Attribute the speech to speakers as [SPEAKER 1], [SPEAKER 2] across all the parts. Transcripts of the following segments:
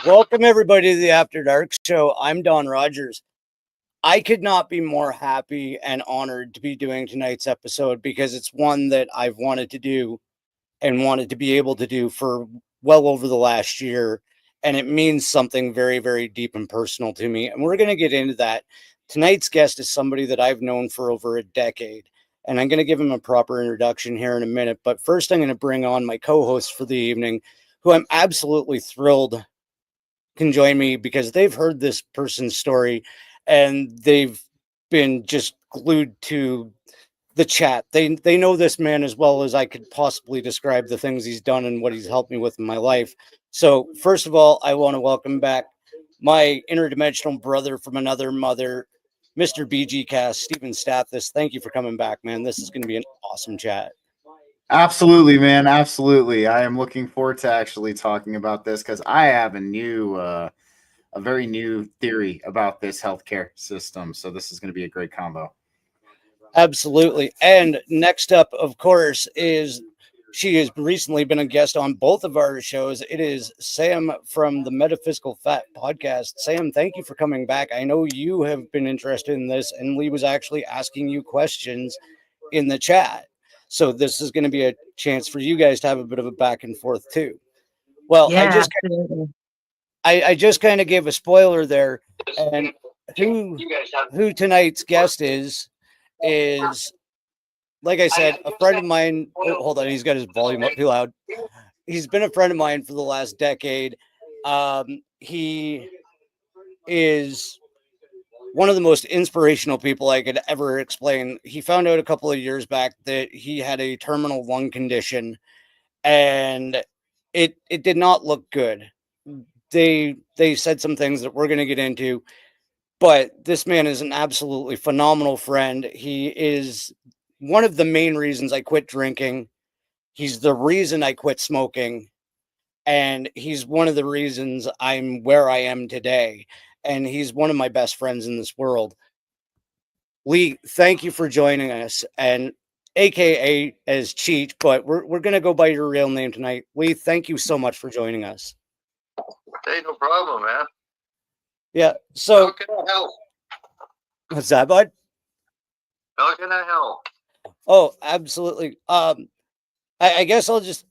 [SPEAKER 1] Welcome, everybody, to the After Dark Show. I'm Don Rogers. I could not be more happy and honored to be doing tonight's episode because it's one that I've wanted to do and wanted to be able to do for well over the last year. And it means something very, very deep and personal to me. And we're going to get into that. Tonight's guest is somebody that I've known for over a decade. And I'm going to give him a proper introduction here in a minute. But first, I'm going to bring on my co-host for the evening, who I'm absolutely thrilled can join me because they've heard this person's story and they've been just glued to the chat. They know this man as well as I could possibly describe the things he's done and what he's helped me with in my life. So first of all, I want to welcome back my interdimensional brother from another mother, Mr. BG Cast, Stephen Stathis. Thank you for coming back, man. This is going to be an awesome chat.
[SPEAKER 2] Absolutely, man. Absolutely. I am looking forward to actually talking about this because I have a very new theory about this healthcare system. So this is going to be a great combo.
[SPEAKER 1] Absolutely. And next up, of course, she has recently been a guest on both of our shows. It is Sam from the Metaphysical Phat podcast. Sam, thank you for coming back. I know you have been interested in this, and Lee was actually asking you questions in the chat. So this is going to be a chance for you guys to have a bit of a back and forth too. Well,
[SPEAKER 3] yeah,
[SPEAKER 1] I just kind of gave a spoiler there, and who tonight's guest is, like I said, a friend of mine. Oh, hold on, he's got his volume up too loud. He's been a friend of mine for the last decade. He is one of the most inspirational people I could ever explain. He found out a couple of years back that he had a terminal lung condition, and it did not look good. They said some things that we're going to get into, but this man is an absolutely phenomenal friend. He is one of the main reasons I quit drinking. He's the reason I quit smoking, and he's one of the reasons I'm where I am today. And he's one of my best friends in this world. Lee, thank you for joining us, and AKA as Cheech, but we're going to go by your real name tonight. Lee, thank you so much for joining us.
[SPEAKER 4] Hey, no problem, man.
[SPEAKER 1] Yeah, so
[SPEAKER 4] how can I help?
[SPEAKER 1] What's that, bud?
[SPEAKER 4] How can I help?
[SPEAKER 1] Oh, absolutely. I guess I'll just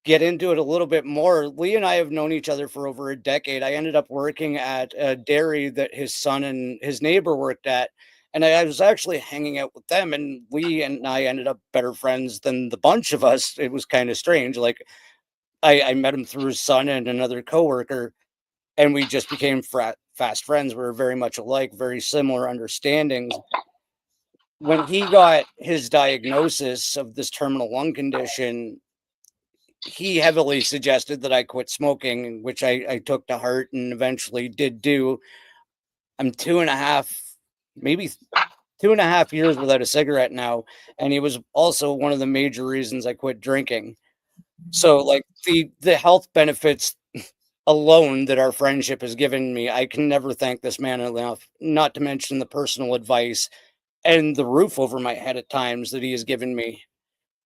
[SPEAKER 1] get into it a little bit more. Lee and I have known each other for over a decade. I ended up working at a dairy that his son and his neighbor worked at, and I was actually hanging out with them, and Lee and I ended up better friends than the bunch of us. It was kind of strange. Like I met him through his son and another coworker, and we just became fast friends. We were very much alike, very similar understandings. When he got his diagnosis of this terminal lung condition, he heavily suggested that I quit smoking, which I took to heart and eventually did do. I'm 2.5 years without a cigarette now. And he was also one of the major reasons I quit drinking. So like the health benefits alone that our friendship has given me, I can never thank this man enough, not to mention the personal advice and the roof over my head at times that he has given me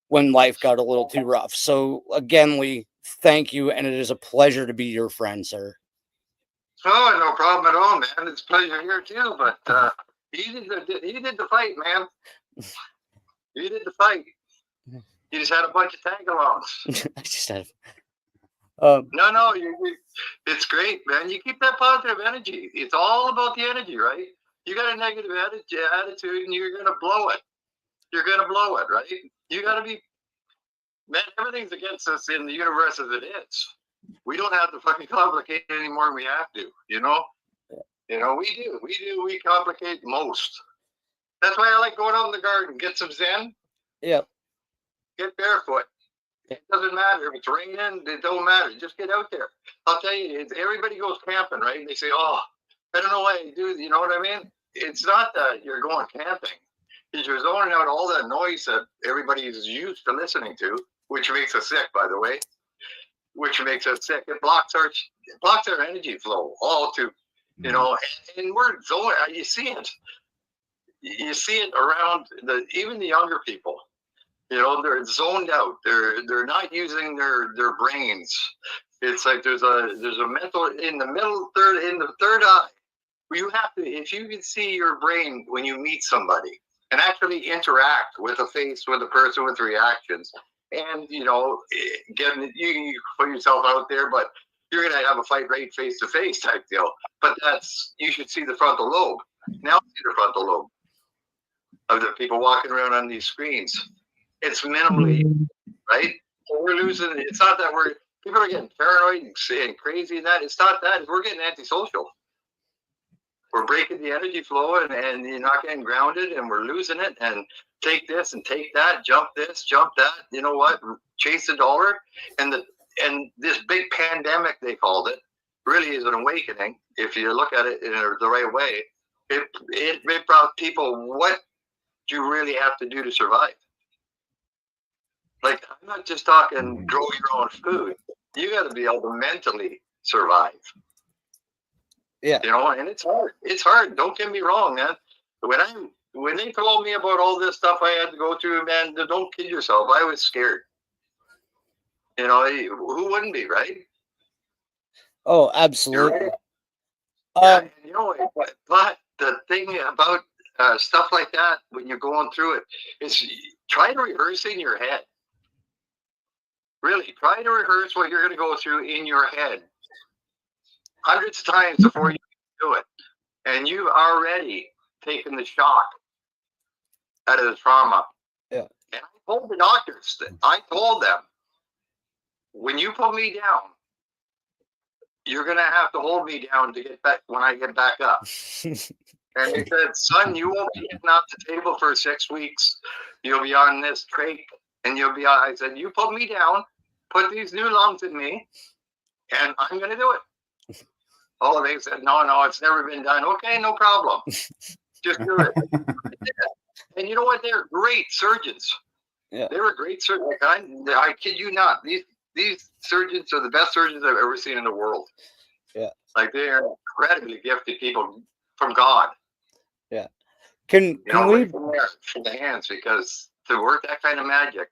[SPEAKER 1] when life got a little too rough. So again, Lee, thank you, and it is a pleasure to be your friend, sir.
[SPEAKER 4] Oh, no problem at all, man. It's a pleasure here too. But he did the fight, man. He did the fight. You just had a bunch of tag-alongs.
[SPEAKER 1] I just had.
[SPEAKER 4] No, it's great, man. You keep that positive energy. It's all about the energy, right? You got a negative attitude, and you're gonna blow it. You're gonna blow it, right? You gotta be, man. Everything's against us in the universe as it is. We don't have to fucking complicate it anymore than we have to. You know, we do. We complicate most. That's why I like going out in the garden, get some zen.
[SPEAKER 1] Yeah.
[SPEAKER 4] Get barefoot. It doesn't matter if it's raining. It don't matter. Just get out there. I'll tell you, everybody goes camping, right? And they say, "Oh, I don't know why you do." You know what I mean? It's not that you're going camping. You're zoning out all that noise that everybody is used to listening to, which makes us sick, by the way. Which makes us sick. It blocks our energy flow all to, and we're zoning. You see it. You see it around even the younger people. They're zoned out. They're not using their brains. It's like there's a mental in the third eye. You have to, if you can see your brain when you meet somebody and actually interact with a face, with a person, with reactions, and you put yourself out there, but you're gonna have a fight right face to face type deal. But you should see the frontal lobe. Now see the frontal lobe of the people walking around on these screens. It's minimally, right? We're losing. It's not that people are getting paranoid and crazy and that. It's not that. We're getting antisocial. We're breaking the energy flow and you're not getting grounded and we're losing it and take this and take that, jump this, jump that. You know what? Chase the dollar. And this big pandemic, they called it, really is an awakening. If you look at it in the right way, it brought people what you really have to do to survive. Like, I'm not just talking grow your own food. You got to be able to mentally survive.
[SPEAKER 1] Yeah.
[SPEAKER 4] And it's hard. It's hard. Don't get me wrong, man. When they told me about all this stuff I had to go through, man, don't kid yourself. I was scared. Who wouldn't be, right?
[SPEAKER 1] Oh, absolutely.
[SPEAKER 4] Right. But the thing about stuff like that, when you're going through it, is try to rehearse in your head. Really, try to rehearse what you're going to go through in your head hundreds of times before you do it. And you've already taken the shock out of the trauma.
[SPEAKER 1] Yeah.
[SPEAKER 4] And I told the doctors, I told them, when you put me down, you're going to have to hold me down to get back when I get back up. And they said, son, you won't be getting off the table for 6 weeks. You'll be on this trach and you'll be on. I said, you put me down, put these new lungs in me, and I'm going to do it. Oh, they said, no, it's never been done. Okay, no problem. Just do it. And you know what? They're great surgeons.
[SPEAKER 1] Yeah.
[SPEAKER 4] They were great surgeons. I kid you not. These surgeons are the best surgeons I've ever seen in the world.
[SPEAKER 1] Yeah.
[SPEAKER 4] Like, they are incredibly gifted people from God.
[SPEAKER 1] Yeah. Can we
[SPEAKER 4] from the hands, because to work that kind of magic.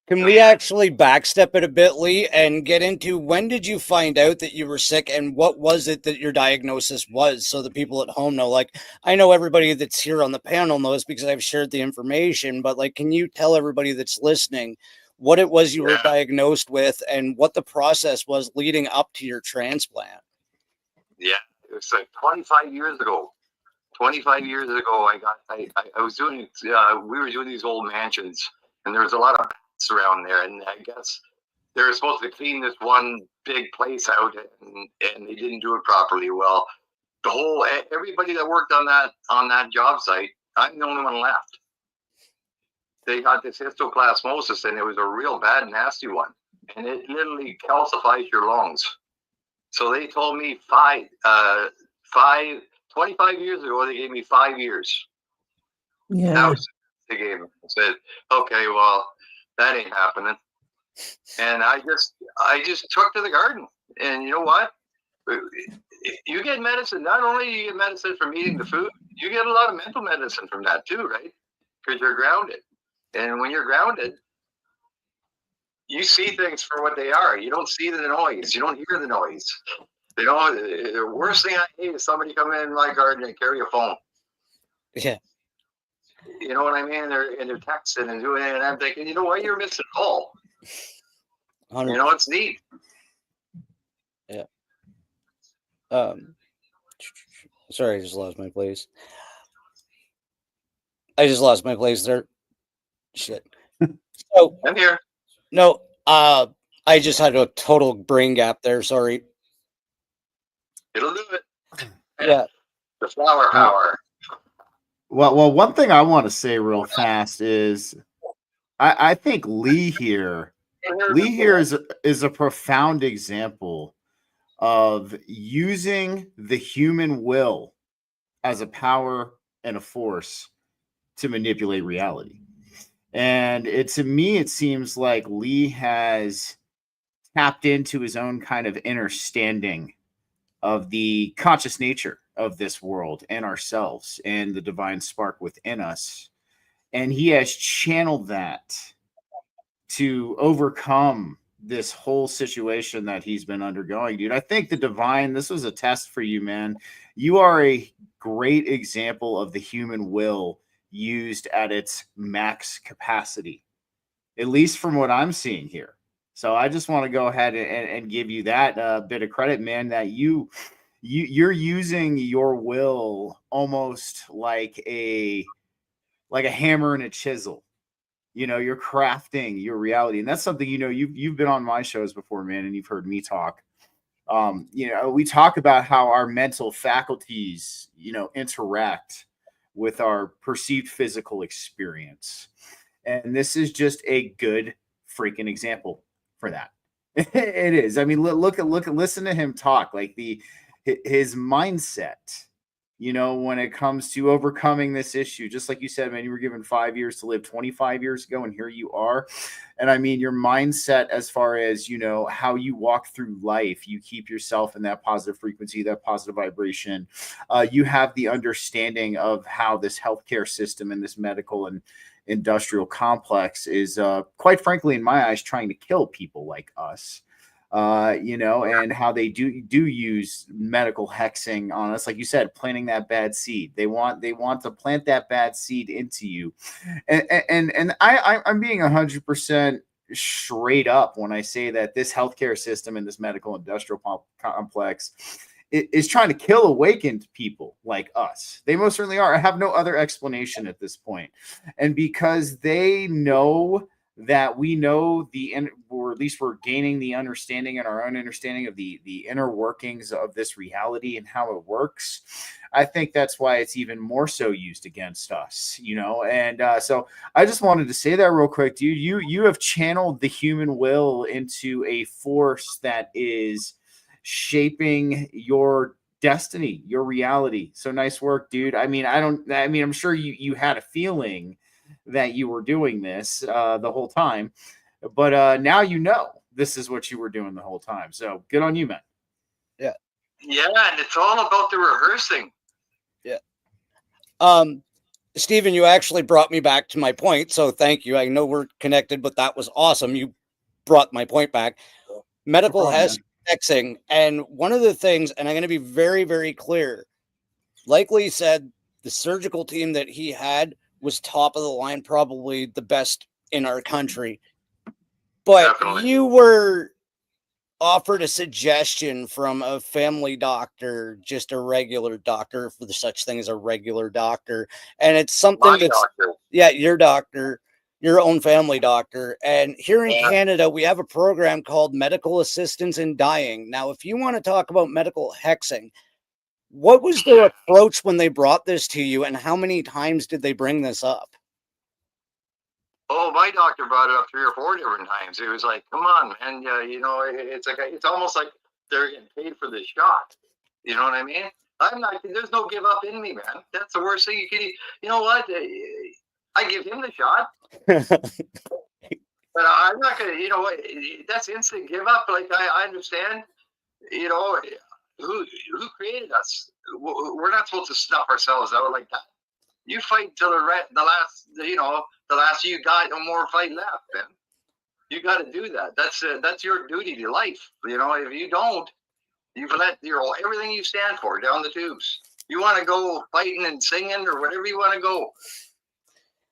[SPEAKER 1] Can we actually backstep it a bit, Lee, and get into when did you find out that you were sick and what was it that your diagnosis was, so the people at home know? Like, I know everybody that's here on the panel knows because I've shared the information, but like, can you tell everybody that's listening what it was you were diagnosed with and what the process was leading up to your transplant? Yeah, it was like 25 years ago. 25 years ago, I was doing, we were doing these old mansions, and there was a lot of bats around there, and I guess they were supposed to clean this one big place out, and they didn't do it properly. Well, everybody that worked on that job site, I'm the only one left. They got this histoplasmosis, and it was a real bad, nasty one, and it literally calcifies your lungs. So they told me 25 years ago, they gave me 5 years.
[SPEAKER 3] Yeah.
[SPEAKER 4] That was they gave me. I said, okay, well, that ain't happening. And I just took to the garden. And you know what? You get medicine. Not only do you get medicine from eating the food, you get a lot of mental medicine from that too, right? Because you're grounded. And when you're grounded, you see things for what they are. You don't see the noise. You don't hear the noise. The worst thing I hate is somebody coming in my garden and carry a phone.
[SPEAKER 1] Yeah.
[SPEAKER 4] You know what I mean? They're texting and doing it, and I'm thinking, you know what? You're missing all.
[SPEAKER 1] 100%.
[SPEAKER 4] You know, it's neat.
[SPEAKER 1] Yeah. Sorry, I just lost my place. There. Shit. So
[SPEAKER 4] I'm here.
[SPEAKER 1] No, I just had a total brain gap there. Sorry.
[SPEAKER 4] It'll do it.
[SPEAKER 1] Yeah.
[SPEAKER 4] The flower power.
[SPEAKER 2] Well, one thing I want to say real fast is I think Lee here is a profound example of using the human will as a power and a force to manipulate reality. And to me, it seems like Lee has tapped into his own kind of understanding of the conscious nature of this world and ourselves and the divine spark within us. And he has channeled that to overcome this whole situation that he's been undergoing, dude. I think the divine, this was a test for you, man. You are a great example of the human will used at its max capacity, at least from what I'm seeing here. So I just want to go ahead and give you that bit of credit, man, that you're using your will almost like a hammer and a chisel. You know, you're crafting your reality, and that's something, you know, you've been on my shows before, man, and you've heard me talk. You know, we talk about how our mental faculties, you know, interact with our perceived physical experience, and this is just a good freaking example for that. It is. I mean, look at listen to him talk, like his mindset, you know, when it comes to overcoming this issue. Just like you said, man, you were given 5 years to live 25 years ago, and here you are. And I mean, your mindset, as far as, you know, how you walk through life, you keep yourself in that positive frequency, that positive vibration. You have the understanding of how this healthcare system and this medical and industrial complex is, quite frankly, in my eyes, trying to kill people like us. You know, and how they do use medical hexing on us, like you said, planting that bad seed. They want to plant that bad seed into you, and I'm being 100% straight up when I say that this healthcare system and this medical industrial complex is trying to kill awakened people like us. They most certainly are. I have no other explanation at this point, and because they know that we know or at least we're gaining the understanding and our own understanding of the inner workings of this reality and how it works. I think that's why it's even more so used against us, you know. And so I just wanted to say that real quick, dude. You have channeled the human will into a force that is shaping your destiny, your reality. So nice work, dude. I mean, I'm sure you had a feeling that you were doing this the whole time, but now you know this is what you were doing the whole time. So good on you, man.
[SPEAKER 1] Yeah,
[SPEAKER 4] and it's all about the rehearsing.
[SPEAKER 1] Yeah. Stephen, you actually brought me back to my point, so thank you. I know we're connected, but that was awesome. You brought my point back. Medical hexing, and one of the things, and I'm going to be very, very clear, like Lee said, the surgical team that he had was top of the line, probably the best in our country. But
[SPEAKER 4] Definitely.
[SPEAKER 1] You were offered a suggestion from a family doctor, just a regular doctor, for the such thing as a regular doctor. And it's something
[SPEAKER 4] My
[SPEAKER 1] that's,
[SPEAKER 4] doctor.
[SPEAKER 1] yeah, your doctor, your own family doctor. And here in Canada, we have a program called Medical Assistance in Dying. Now, if you want to talk about medical hexing, what was their approach when they brought this to you, and how many times did they bring this up?
[SPEAKER 4] Oh, my doctor brought it up 3 or 4 different times. It was like, come on, man. You know, it's almost like they're getting paid for this shot. You know what I mean? I'm not, there's no give up in me, man. That's the worst thing you can, you know what? I give him the shot. But I'm not going to, you know what? That's instant give up. Like, I understand, you know, who created us. We're not supposed to snuff ourselves out like that. You fight till the last, you know, the last you got, no more fight left, man. You got to do that. That's your duty to life. You know, if you don't, you've let everything you stand for down the tubes. You want to go fighting and singing or whatever you want to go,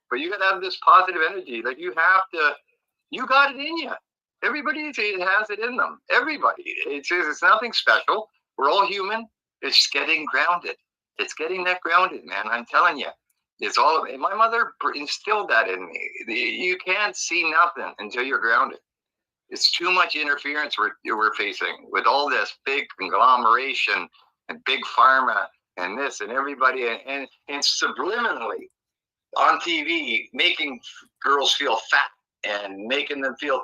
[SPEAKER 4] but you got to have this positive energy. Like, you got it in you. Everybody has it in them. Everybody. It's nothing special. We're all human. It's getting grounded. It's getting that grounded, man. I'm telling you. It's all. My mother instilled that in me. You can't see nothing until you're grounded. It's too much interference we're facing with all this big conglomeration and big pharma and this and everybody and subliminally on TV making girls feel fat and making them feel,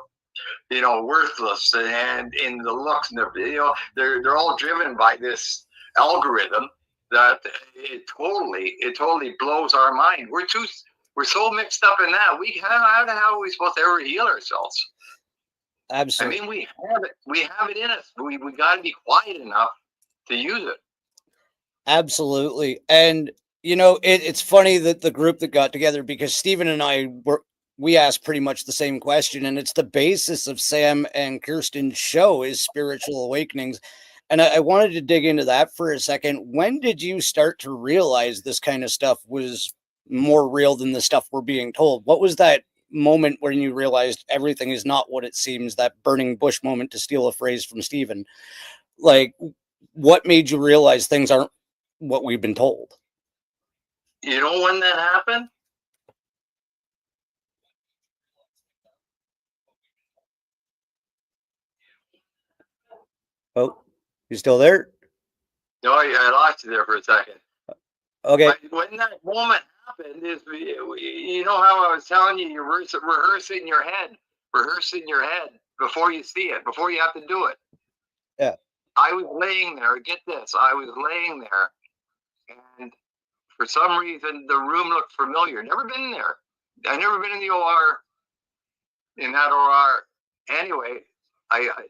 [SPEAKER 4] you know, worthless, and in the looks, you know, they're all driven by this algorithm that it totally blows our mind. We're so mixed up in that. How the hell are we supposed to ever heal ourselves?
[SPEAKER 1] Absolutely.
[SPEAKER 4] I mean, we have it in us. We got to be quiet enough to use it.
[SPEAKER 1] Absolutely. And you know, it's funny that the group that got together, because Stephen and I we ask pretty much the same question, and it's the basis of Sam and Kirsten's show is spiritual awakenings. And I wanted to dig into that for a second. When did you start to realize this kind of stuff was more real than the stuff we're being told? What was that moment when you realized everything is not what it seems, that burning bush moment, to steal a phrase from Stephen? Like, what made you realize things aren't what we've been told?
[SPEAKER 4] You know when that happened?
[SPEAKER 1] Oh, you still there?
[SPEAKER 4] No, I lost you there for a second.
[SPEAKER 1] Okay.
[SPEAKER 4] But when that moment happened, is you know how I was telling you, you rehearse it in your head, before you see it, before you have to do it.
[SPEAKER 1] Yeah.
[SPEAKER 4] I was laying there. Get this, I was laying there, and for some reason the room looked familiar. Never been there. I never been in the OR. In that OR, anyway,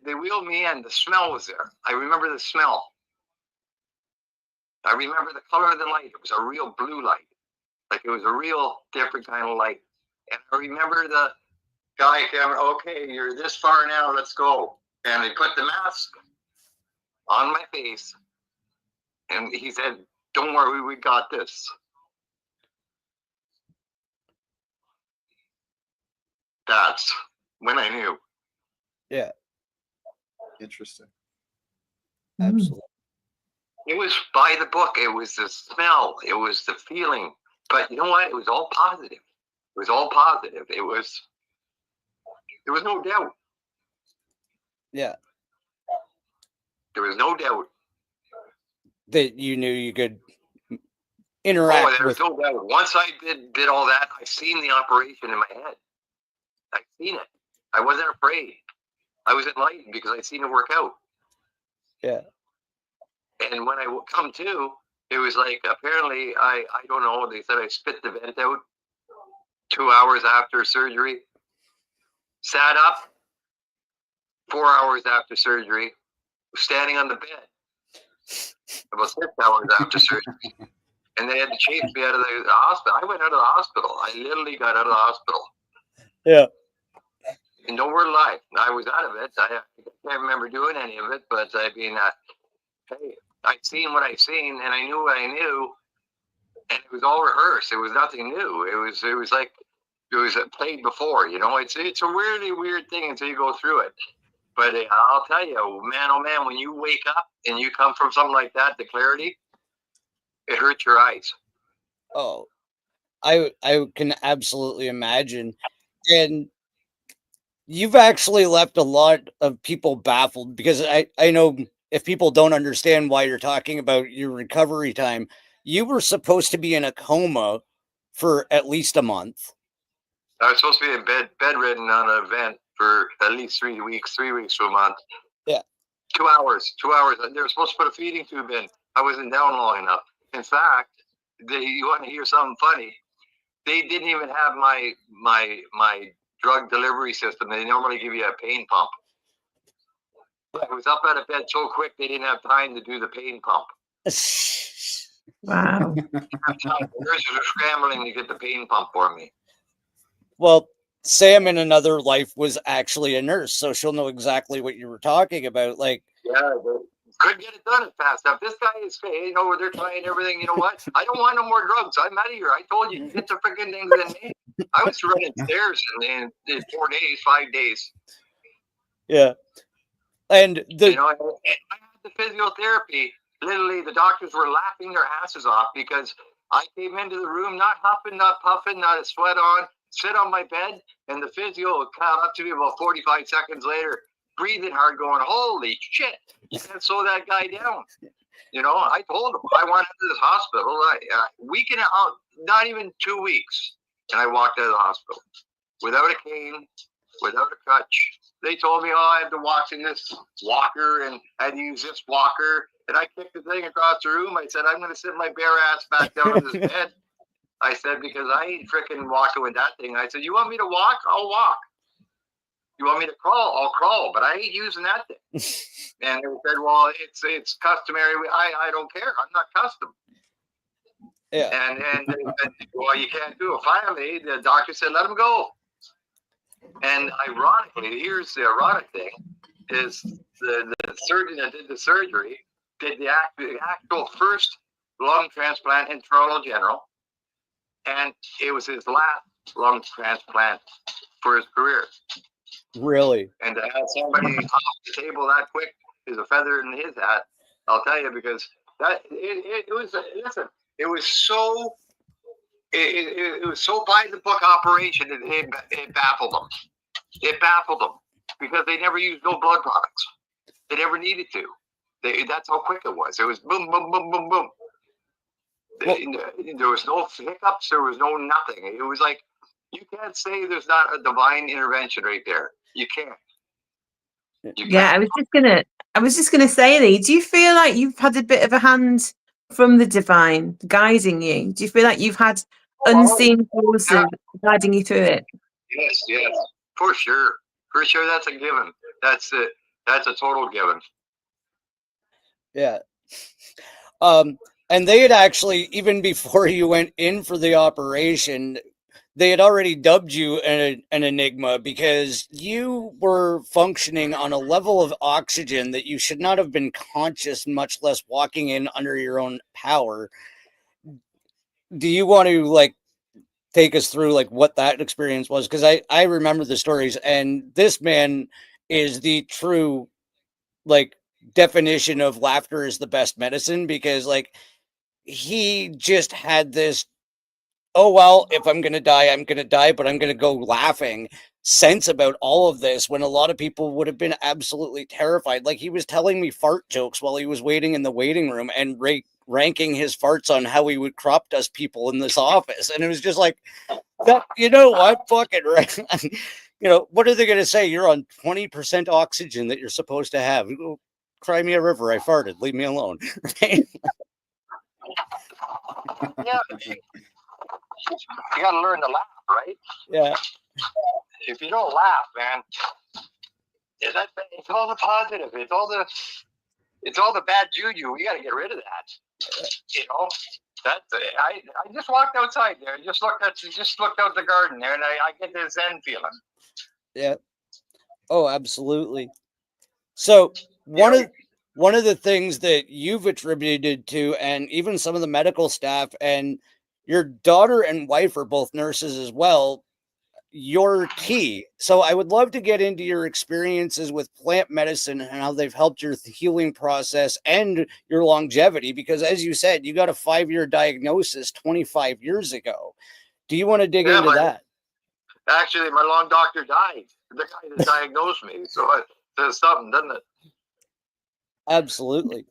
[SPEAKER 4] they wheeled me in. The smell was there. I remember the smell. I remember the color of the light. It was a real blue light. Like it was a real different kind of light. And I remember the guy coming, okay, you're this far now, let's go. And he put the mask on my face. And he said, don't worry, we got this. That's when I knew.
[SPEAKER 1] Yeah.
[SPEAKER 2] Interesting.
[SPEAKER 1] Absolutely.
[SPEAKER 4] It was by the book. It was the smell. It was the feeling. But you know what? It was all positive. It was all positive. There was no doubt.
[SPEAKER 1] Yeah.
[SPEAKER 4] There was no doubt.
[SPEAKER 1] That you knew you could interact
[SPEAKER 4] there was no doubt. Once I did all that, I seen the operation in my head. I seen it. I wasn't afraid. I was enlightened because I seen it work out.
[SPEAKER 1] Yeah.
[SPEAKER 4] And when I come to, it was like, apparently, I don't know, they said I spit the vent out 2 hours after surgery. Sat up 4 hours after surgery. Standing on the bed about 6 hours after surgery. And they had to chase me out of the hospital. I went out of the hospital. I literally got out of the hospital.
[SPEAKER 1] Yeah.
[SPEAKER 4] And no word lie. I was out of it. I can't remember doing any of it, but I mean, hey, I'd seen what I seen, and I knew what I knew, and it was all rehearsed. It was nothing new. It was like it was played before. You know, it's a really weird thing until you go through it. But I'll tell you, man, oh man, when you wake up and you come from something like that, the clarity, it hurts your eyes.
[SPEAKER 1] Oh, I can absolutely imagine. And you've actually left a lot of people baffled, because I know if people don't understand why you're talking about your recovery time, you were supposed to be in a coma for at least a month.
[SPEAKER 4] I was supposed to be in bedridden on an event for at least 3 weeks to a month.
[SPEAKER 1] Yeah. 2
[SPEAKER 4] hours. They were supposed to put a feeding tube in. I wasn't down long enough. In fact, you want to hear something funny? They didn't even have my drug delivery system. They normally give you a pain pump. I was up out of bed so quick they didn't have time to do the pain pump.
[SPEAKER 3] Wow.
[SPEAKER 4] The nurses were scrambling to get the pain pump for me.
[SPEAKER 1] Well, Sam in another life was actually a nurse, so she'll know exactly what you were talking about. Like,
[SPEAKER 4] yeah, couldn't get it done fast enough. This guy is, you know, they're trying everything. You know what? I don't want no more drugs. I'm out of here. I told you, get the freaking things in me. I was running stairs in 4 days, 5 days.
[SPEAKER 1] Yeah. And
[SPEAKER 4] you know, I had the physiotherapy. Literally, the doctors were laughing their asses off because I came into the room not huffing, not puffing, not a sweat on, sit on my bed, and the physio would come up to me about 45 seconds later, breathing hard, going, holy shit, you can't slow that guy down. You know, I told him I wanted to this hospital. Week and not even 2 weeks, and I walked out of the hospital without a cane, without a crutch. They told me, oh, I had to walk in this walker and I had to use this walker. And I kicked the thing across the room. I said, I'm going to sit my bare ass back down on this bed. I said, because I ain't freaking walking with that thing. I said, you want me to walk? I'll walk. You want me to crawl? I'll crawl. But I ain't using that thing. And they said, well, it's customary. I don't care. I'm not custom.
[SPEAKER 1] Yeah.
[SPEAKER 4] And they said, well, you can't do it. Finally, the doctor said, let him go. And ironically, here's the ironic thing, is the surgeon that did the surgery did the actual first lung transplant in Toronto General, and it was his last lung transplant for his career.
[SPEAKER 1] Really?
[SPEAKER 4] And to have somebody off the table that quick is a feather in his hat, I'll tell you, because that it was listen, it was so it was so by the book operation that it baffled them. It baffled them because they never used no blood products. They never needed to. That's how quick it was. It was boom, boom, boom, boom, boom. There was no hiccups. There was no nothing. It was like, you can't say there's not a divine intervention right there. You can't.
[SPEAKER 3] Yeah, I was just gonna say, Lee, do you feel like you've had a bit of a hand from the divine guiding you? Do you feel like you've had unseen forces guiding you through it?
[SPEAKER 4] Yes, for sure. For sure, that's a given. That's a total given.
[SPEAKER 1] Yeah. And they had actually, even before you went in for the operation, they had already dubbed you an enigma because you were functioning on a level of oxygen that you should not have been conscious, much less walking in under your own power. Do you want to like take us through like what that experience was? Because I remember the stories, and this man is the true like definition of laughter is the best medicine, because like he just had this, oh well, if I'm gonna die, I'm gonna die, but I'm gonna go laughing sense about all of this, when a lot of people would have been absolutely terrified. Like, he was telling me fart jokes while he was waiting in the waiting room and ranking his farts on how he would crop dust people in this office, and it was just like, you know what, fucking right. You know, what are they gonna say? You're on 20% oxygen that you're supposed to have. Cry me a river, I farted, leave me alone. Right?
[SPEAKER 4] Yeah, you got to learn to laugh, right?
[SPEAKER 1] Yeah.
[SPEAKER 4] If you don't laugh, man, it's all the positive. It's all the bad juju. We got to get rid of that. You know, I just walked outside there and just looked out the garden there, and I get this Zen feeling.
[SPEAKER 1] Yeah. Oh, absolutely. So one of the things that you've attributed to, and even some of the medical staff, and your daughter and wife are both nurses as well, your tea. So I would love to get into your experiences with plant medicine and how they've helped your healing process and your longevity, because as you said, you got a 5-year diagnosis 25 years ago. Do you want to dig into that?
[SPEAKER 4] Actually, my long doctor died. The guy that diagnosed me. So it says something, doesn't it?
[SPEAKER 1] Absolutely.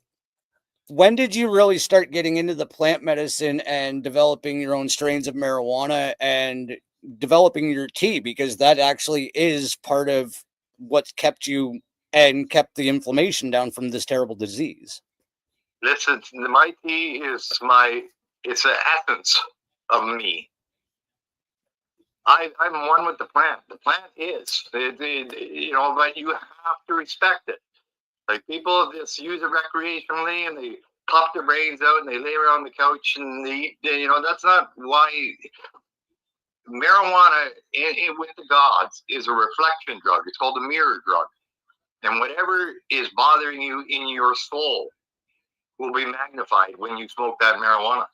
[SPEAKER 1] When did you really start getting into the plant medicine and developing your own strains of marijuana and developing your tea? Because that actually is part of what's kept you and kept the inflammation down from this terrible disease.
[SPEAKER 4] Listen, my tea is it's the essence of me. I'm one with the plant. The plant is, you know, but you have to respect it. Like, people just use it recreationally and they pop their brains out and they lay around the couch and you know, that's not why. Marijuana with the gods is a reflection drug. It's called a mirror drug. And whatever is bothering you in your soul will be magnified when you smoke that marijuana.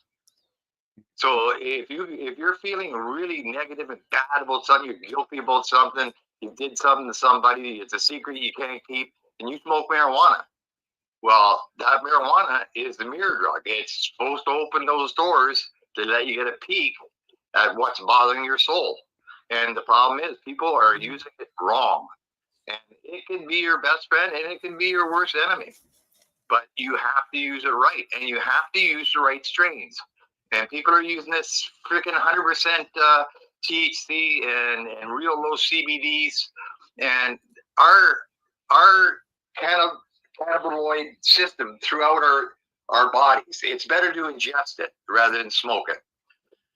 [SPEAKER 4] So if you're feeling really negative and bad about something, you're guilty about something, you did something to somebody, it's a secret you can't keep, and you smoke marijuana, well, that marijuana is the mirror drug. It's supposed to open those doors to let you get a peek at what's bothering your soul. And the problem is, people are using it wrong. And it can be your best friend and it can be your worst enemy. But you have to use it right, and you have to use the right strains. And people are using this freaking 100% THC and real low CBDs. And our cannabinoid system throughout our bodies, it's better to ingest it rather than smoke it.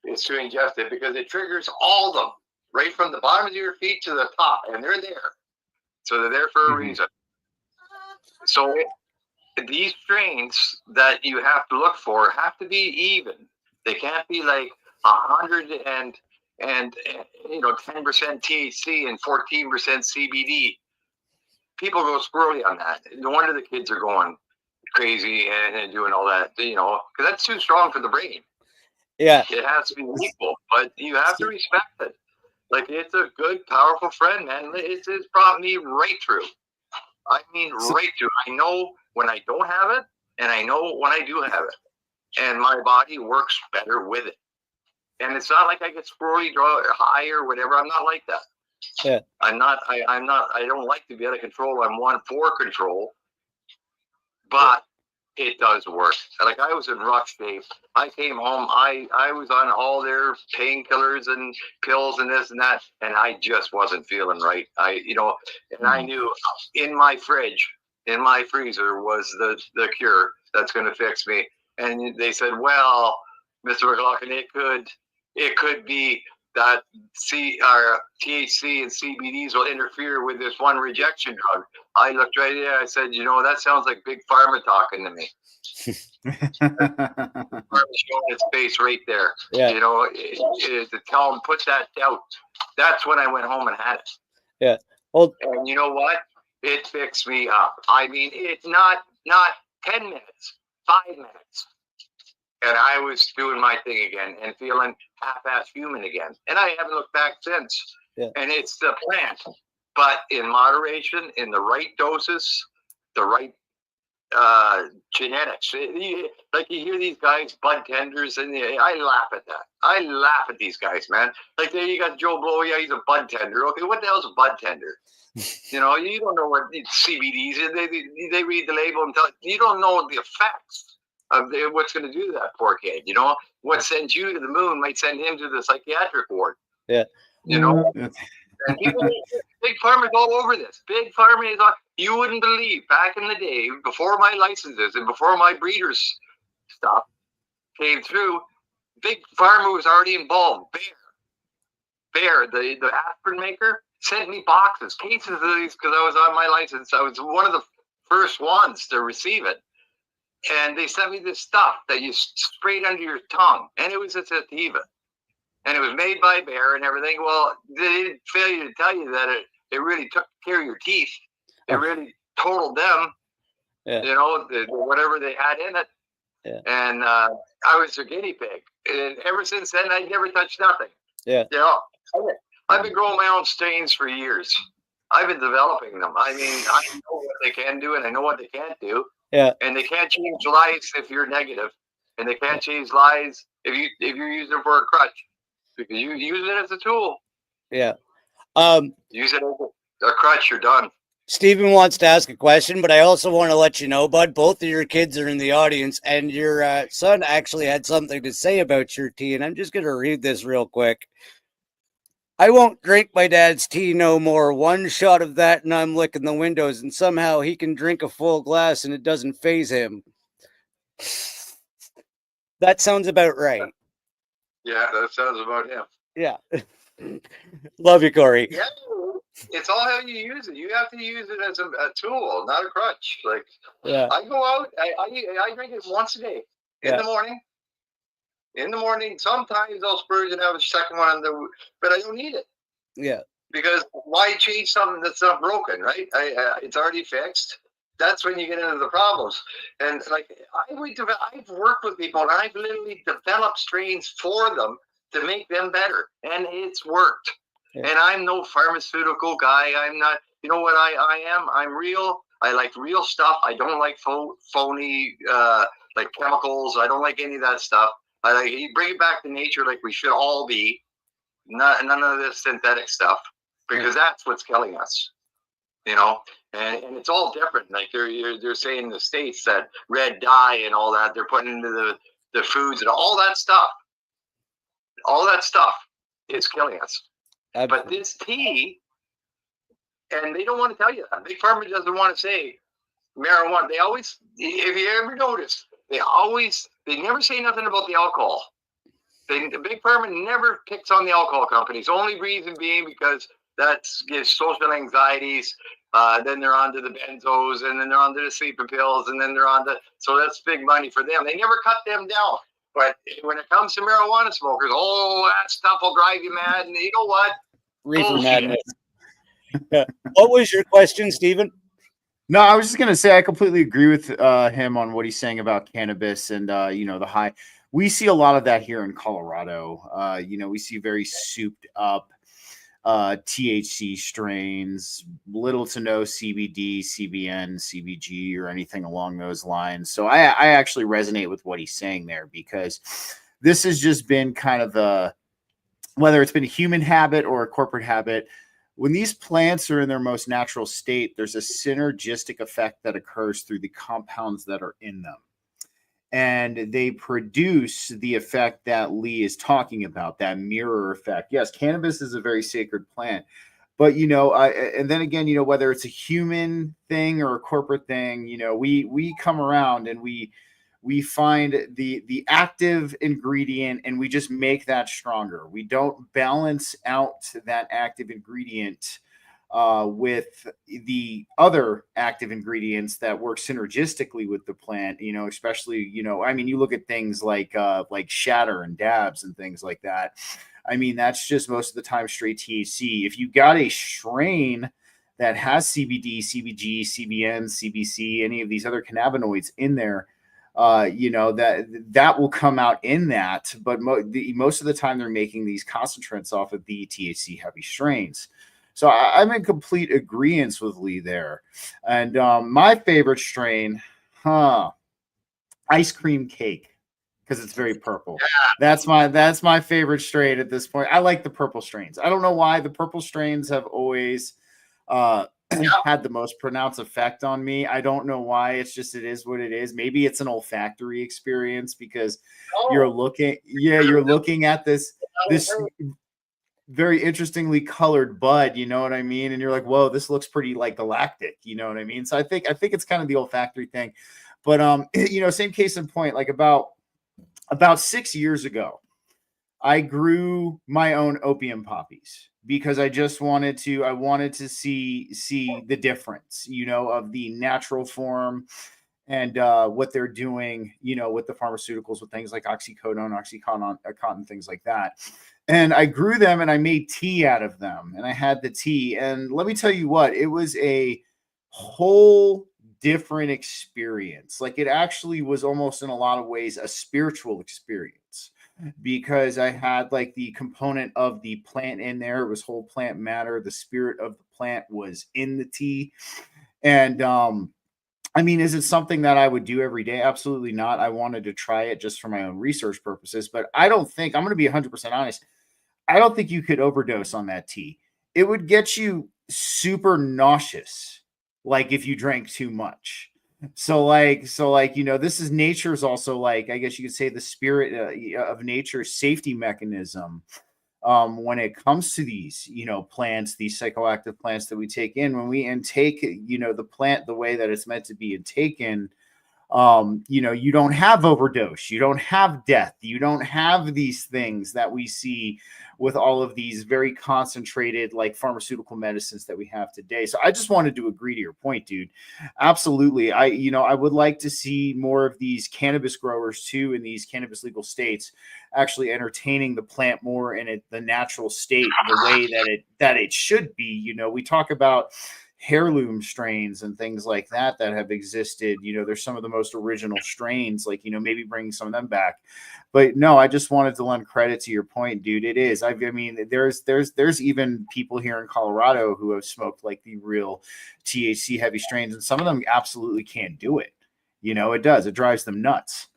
[SPEAKER 4] It's to ingest it because it triggers all of them, right from the bottom of your feet to the top, and they're there. So they're there for a reason. So these strains that you have to look for have to be even. They can't be like 100 and 10% THC and 14% CBD. People go squirrely on that. No wonder the kids are going crazy and doing all that, because that's too strong for the brain.
[SPEAKER 1] Yeah.
[SPEAKER 4] It has to be equal, but you have to respect it. Like, it's a good, powerful friend, man. It's brought me right through. I mean, right through. I know when I don't have it, and I know when I do have it. And my body works better with it. And it's not like I get squirrely, draw high or whatever. I'm not like that.
[SPEAKER 1] Yeah.
[SPEAKER 4] I'm not. I don't like to be out of control. I'm one for control. But it does work. Like, I was in rough shape. I came home. I was on all their painkillers and pills and this and that, and I just wasn't feeling right. And I knew in my fridge, in my freezer, was the cure that's going to fix me. And they said, well, Mr. Mclaughlin, it could be that THC and CBDs will interfere with this one rejection drug. I looked right there. I said, that sounds like Big Pharma talking to me. Pharma showing its face right there.
[SPEAKER 1] Yeah.
[SPEAKER 4] To tell them, put that out. That's when I went home and had it.
[SPEAKER 1] Yeah. Well,
[SPEAKER 4] and you know what? It fixed me up. I mean, it's not 10 minutes, 5 minutes. And I was doing my thing again and feeling half-ass human again. And I haven't looked back since.
[SPEAKER 1] Yeah.
[SPEAKER 4] And it's the plant, but in moderation, in the right doses, the right genetics. Like, you hear these guys, bud tenders, and I laugh at that. I laugh at these guys, man. Like, there you got Joe Blow. Yeah, he's a bud tender. Okay, what the hell's a bud tender? You don't know what CBDs is. They read the label and tell you don't know the effects of what's going to do to that poor kid. What sends you to the moon might send him to the psychiatric ward.
[SPEAKER 1] Yeah.
[SPEAKER 4] And people, Big Pharma's all over this. Big Pharma is all, you wouldn't believe, back in the day, before my licenses and before my breeders stuff came through, Big Pharma was already involved. Bayer, the aspirin maker, sent me boxes, cases of these, because I was on my license. I was one of the first ones to receive it. And they sent me this stuff that you sprayed under your tongue. And it was a sativa. And it was made by Bayer and everything. Well, they didn't fail you to tell you that it really took care of your teeth. It really totaled them.
[SPEAKER 1] Yeah.
[SPEAKER 4] Whatever they had in it.
[SPEAKER 1] Yeah.
[SPEAKER 4] And I was their guinea pig. And ever since then, I never touched nothing.
[SPEAKER 1] Yeah.
[SPEAKER 4] I've been growing my own strains for years. I've been developing them. I mean, I know what they can do and I know what they can't do.
[SPEAKER 1] Yeah.
[SPEAKER 4] And they can't change lives if you're negative. And they can't change lives if you're using it for a crutch. Because you use it as a tool.
[SPEAKER 1] Yeah.
[SPEAKER 4] Use it as a crutch, you're done.
[SPEAKER 1] Stephen wants to ask a question, but I also want to let you know, bud, both of your kids are in the audience, and your son actually had something to say about your tea, and I'm just going to read this real quick. I won't drink my dad's tea no more. One shot of that and I'm licking the windows, and somehow he can drink a full glass and it doesn't faze him. That sounds about right.
[SPEAKER 4] Yeah, that sounds about him.
[SPEAKER 1] Yeah. Love you, Corey.
[SPEAKER 4] Yeah, it's all how you use it. You have to use it as a tool, not a crutch. Like,
[SPEAKER 1] yeah.
[SPEAKER 4] I go out, I drink it once a day in the morning. In the morning, sometimes I'll splurge and have a second one, but I don't need it.
[SPEAKER 1] Yeah.
[SPEAKER 4] Because why change something that's not broken, right? It's already fixed. That's when you get into the problems. And like, I've worked with people and I've literally developed strains for them to make them better. And it's worked. Yeah. And I'm no pharmaceutical guy. I'm not, you know what I am? I'm real. I like real stuff. I don't like phony, like chemicals. I don't like any of that stuff. I like, you bring it back to nature like we should all be. None of this synthetic stuff, because that's what's killing us, you know. And it's all different. Like they're saying in the States that red dye and all that they're putting into the foods and all that stuff. All that stuff is killing us. Absolutely. But this tea, and they don't want to tell you that. Big Pharma doesn't want to say marijuana. They always, if you ever notice, they never say nothing about the alcohol. The Big Pharma never picks on the alcohol companies. Only reason being because that gives social anxieties. Then they're on to the benzos, and then they're on to the sleeping pills, and then they're on to, so that's big money for them. They never cut them down. But when it comes to marijuana smokers, that stuff will drive you mad. And you know what?
[SPEAKER 1] Reefer
[SPEAKER 4] Bullshit.
[SPEAKER 1] madness. Yeah. What was your question, Stephen?
[SPEAKER 2] No, I was just going to say I completely agree with him on what he's saying about cannabis and, the high. We see a lot of that here in Colorado. We see very souped up THC strains, little to no CBD, CBN, CBG, or anything along those lines. So I actually resonate with what he's saying there, because this has just been kind of whether it's been a human habit or a corporate habit. When these plants are in their most natural state, there's a synergistic effect that occurs through the compounds that are in them. And they produce the effect that Lee is talking about, that mirror effect. Yes, cannabis is a very sacred plant. But, and then again, whether it's a human thing or a corporate thing, we come around and we find the active ingredient and we just make that stronger. We don't balance out that active ingredient with the other active ingredients that work synergistically with the plant, especially, you look at things like shatter and dabs and things like that. That's just most of the time straight THC. If you got a strain that has CBD, CBG, CBN, CBC, any of these other cannabinoids in there, that will come out in that, but most of the time they're making these concentrates off of the THC heavy strains. So I'm in complete agreement with Lee there. And my favorite strain, ice cream cake, because it's very purple. That's my favorite strain at this point. I like the purple strains. I don't know why the purple strains have always had the most pronounced effect on me. I don't know why. It is what it is. Maybe it's an olfactory experience, because you're looking at this very interestingly colored bud, you know what I mean? And you're like, whoa, this looks pretty like galactic, you know what I mean? So I think it's kind of the olfactory thing. But same case in point, like about 6 years ago, I grew my own opium poppies, because I wanted to see the difference, of the natural form and what they're doing, with the pharmaceuticals, with things like oxycodone, oxycontin, things like that. And I grew them and I made tea out of them, and I had the tea. And let me tell you what, it was a whole different experience. Like, it actually was almost in a lot of ways a spiritual experience, because I had like the component of the plant in there. It was whole plant matter. The spirit of the plant was in the tea. And is it something that I would do every day? Absolutely not. I wanted to try it just for my own research purposes, but I don't think, I'm going to be 100% honest, I don't think you could overdose on that tea. It would get you super nauseous, like if you drank too much. So this is nature's also, like, I guess you could say, the spirit of nature's safety mechanism. When it comes to these, plants, these psychoactive plants that we take in, when we intake, the plant the way that it's meant to be intaken, you don't have overdose, you don't have death, you don't have these things that we see with all of these very concentrated, like, pharmaceutical medicines that we have today. So I just wanted to agree to your point, dude. Absolutely. I would like to see more of these cannabis growers too, in these cannabis legal states, actually entertaining the plant more in the natural state, the way that it should be. We talk about heirloom strains and things like that have existed. There's some of the most original strains, like, maybe bringing some of them back. But no, I just wanted to lend credit to your point, dude. It is. There's even people here in Colorado who have smoked like the real THC heavy strains, and some of them absolutely can't do it. It does. It drives them nuts.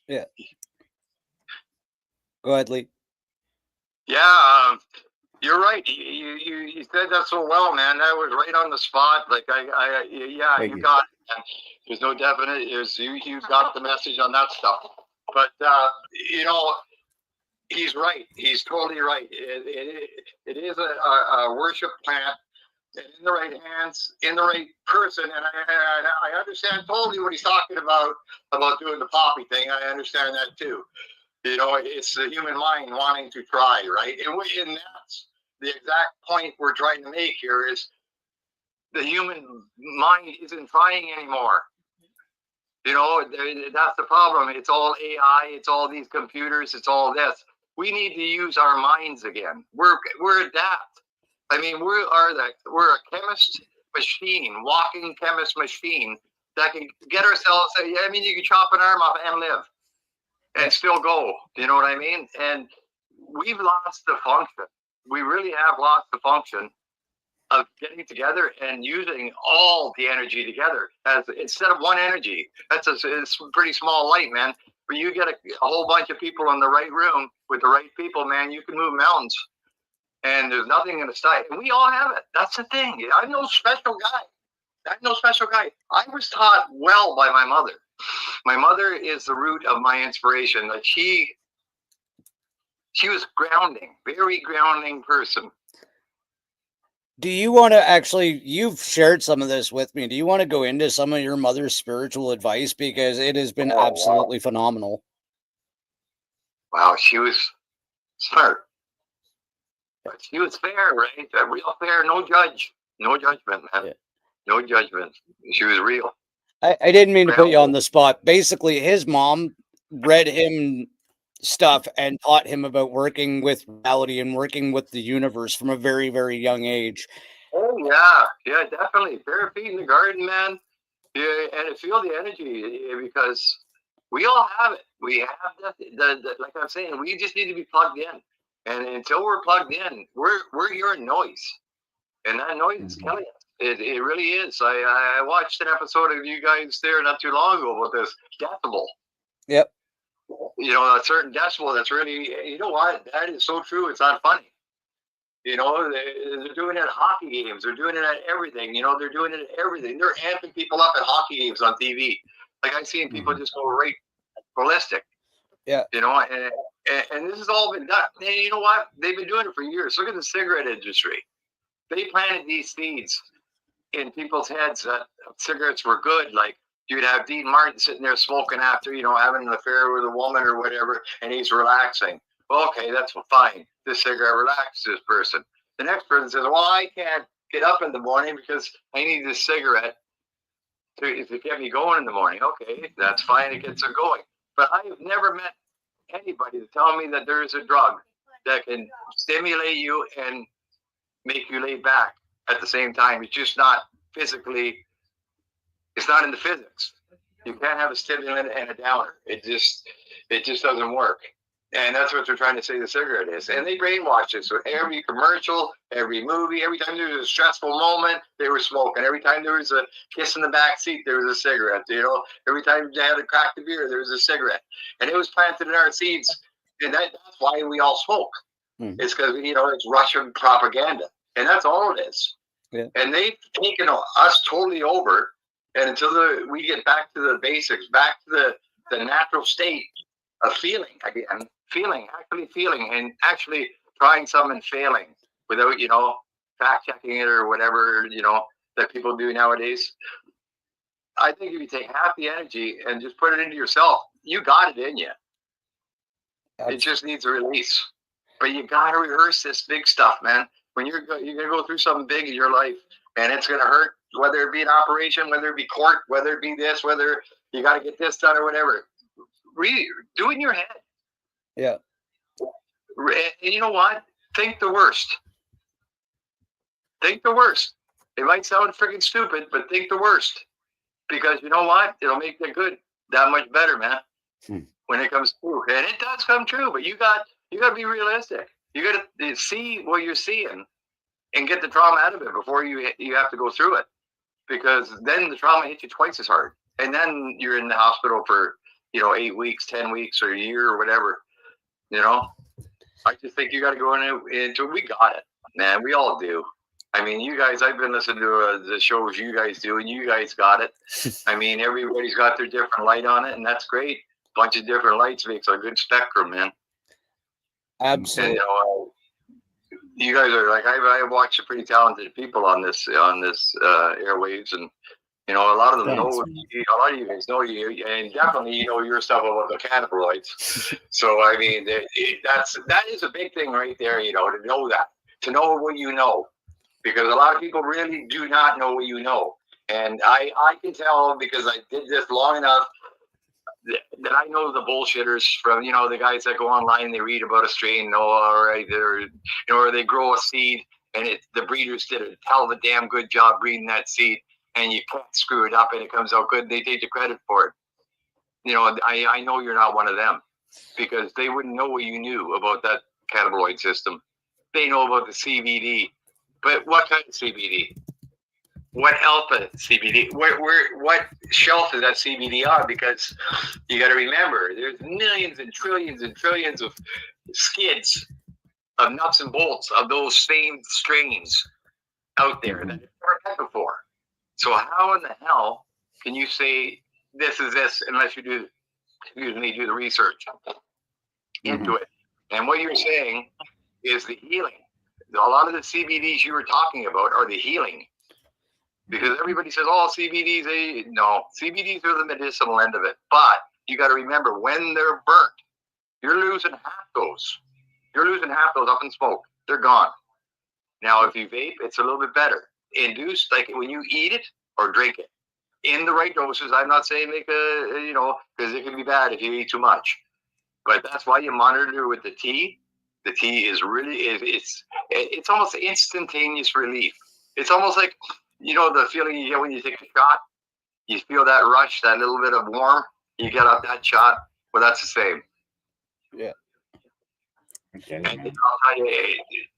[SPEAKER 1] Yeah. Go ahead, Lee.
[SPEAKER 4] Yeah, you're right. You said that so well, man. That was right on the spot. Like, you got it, man. There's no definite. You got the message on that stuff. But he's right. He's totally right. It is a worship plant, and in the right hands, in the right person. And I understand totally what he's talking about doing the poppy thing. I understand that too. It's the human mind wanting to try, right? And that's the exact point we're trying to make here, is the human mind isn't trying anymore. You know, that's the problem. It's all AI. It's all these computers. It's all this. We need to use our minds again. We're adapt. I mean, we're a chemist machine, walking chemist machine that can get ourselves. I mean, you can chop an arm off and live, and still go. You know what I mean? And we've lost the function. We really have lost the function of getting together and using all the energy together as instead of one energy. It's a pretty small light, man. But you get a whole bunch of people in the right room with the right people, man, you can move mountains. And there's nothing going to stop. And we all have it. That's the thing. I'm no special guy. I was taught well by my mother. My mother is the root of my inspiration. Like she was grounding, very grounding person.
[SPEAKER 1] Do you want to actually, you've shared some of this with me. Do you want to go into some of your mother's spiritual advice? Because it has been absolutely phenomenal.
[SPEAKER 4] Wow, she was smart. But she was fair, right? Real fair, no judgment, man. Yeah. No judgment. She was real.
[SPEAKER 1] I didn't mean to put you on the spot. Basically, his mom read him stuff and taught him about working with reality and working with the universe from a very, very young age.
[SPEAKER 4] Oh yeah, definitely. Bare feet in the garden, man. Yeah, and feel the energy because we all have it. We have the like I'm saying, we just need to be plugged in. And until we're plugged in, we're hearing noise, and that noise is killing us. It really is. I watched an episode of you guys there not too long ago about this decibel.
[SPEAKER 1] Yep.
[SPEAKER 4] You know, a certain decibel that's really, you know what? That is so true. It's not funny. You know, they're doing it at hockey games. They're doing it at everything. You know, they're doing it at everything. They're amping people up at hockey games on TV. Like I've seen people just go right ballistic.
[SPEAKER 1] Yeah.
[SPEAKER 4] You know, and this has all been done. And you know what? They've been doing it for years. Look at the cigarette industry. They planted these seeds in people's heads that cigarettes were good. Like you'd have Dean Martin sitting there smoking after, you know, having an affair with a woman or whatever, and he's relaxing. Okay, that's fine. This cigarette relaxes this person. The next person says, well, I can't get up in the morning because I need this cigarette to get me going in the morning. Okay, that's fine. It gets it going. But I've never met anybody to tell me that there is a drug that can stimulate you and make you lay back at the same time. It's just not physically, it's not in the physics. You can't have a stimulant and a downer. It just doesn't work. And that's what they're trying to say the cigarette is. And they brainwash us. So every commercial, every movie, every time there was a stressful moment, they were smoking. Every time there was a kiss in the back seat, there was a cigarette. You know, every time they had a crack of beer, there was a cigarette. And it was planted in our seeds. And that's why we all smoke. It's because, you know, it's Russian propaganda. And that's all it is. Yeah. And they've taken us totally over. And until we get back to the basics, back to the natural state of feeling again, actually feeling, and actually trying something and failing without, you know, fact checking it or whatever, you know, that people do nowadays. I think if you take half the energy and just put it into yourself, you got it in you. It just needs a release. But you got to rehearse this big stuff, man. When you're going to go through something big in your life, and it's going to hurt, whether it be an operation, whether it be court, whether it be this, whether you got to get this done or whatever. Do it in your head.
[SPEAKER 1] Yeah.
[SPEAKER 4] And you know what? Think the worst. Think the worst. It might sound freaking stupid, but think the worst. Because you know what? It'll make the good that much better, man. When it comes true. And it does come true, but you got to be realistic. You got to see what you're seeing and get the trauma out of it before you have to go through it. Because then the trauma hits you twice as hard. And then you're in the hospital for, you know, 8 weeks, 10 weeks, or a year, or whatever. You know, I just think you got to go into it. We got it, man. We all do. I mean, you guys, I've been listening to the shows you guys do, and you guys got it. I mean, everybody's got their different light on it, and that's great. A bunch of different lights makes a good spectrum, man.
[SPEAKER 1] Absolutely.
[SPEAKER 4] And, you know, you guys are like, I watch some pretty talented people on this airwaves, and you know, a lot of them know. A lot of you guys know you, and definitely you know your stuff about the cannabinoids. So I mean, that is a big thing right there. You know, to know that, to know what you know, because a lot of people really do not know what you know, and I can tell because I did this long enough that I know the bullshitters from, the guys that go online, they read about a strain, all right, or they grow a seed and the breeders did a hell of a damn good job breeding that seed, and you can't screw it up and it comes out good. They take the credit for it. I know you're not one of them, because they wouldn't know what you knew about that cannabinoid system. They know about the CBD, but what kind of CBD? What alpha CBD? What shelf is that CBD on? Because you got to remember, there's millions and trillions of skids of nuts and bolts of those same strains out there that have never had before. So how in the hell can you say this is this unless you do the research into it? And what you're saying is the healing. A lot of the CBDs you were talking about are the healing. Because everybody says, oh, CBDs, no, CBDs are the medicinal end of it. But you got to remember, when they're burnt, you're losing half those. You're losing half those up in smoke. They're gone. Now, if you vape, it's a little bit better. Induced, like when you eat it or drink it, in the right doses. I'm not saying make because it can be bad if you eat too much. But that's why you monitor with the tea. The tea is really, it's almost instantaneous relief. It's almost like, the feeling you get when you take a shot. You feel that rush, that little bit of warm. You get up that shot. Well, that's the same.
[SPEAKER 1] Yeah.
[SPEAKER 2] Okay.
[SPEAKER 4] And I'll tell you,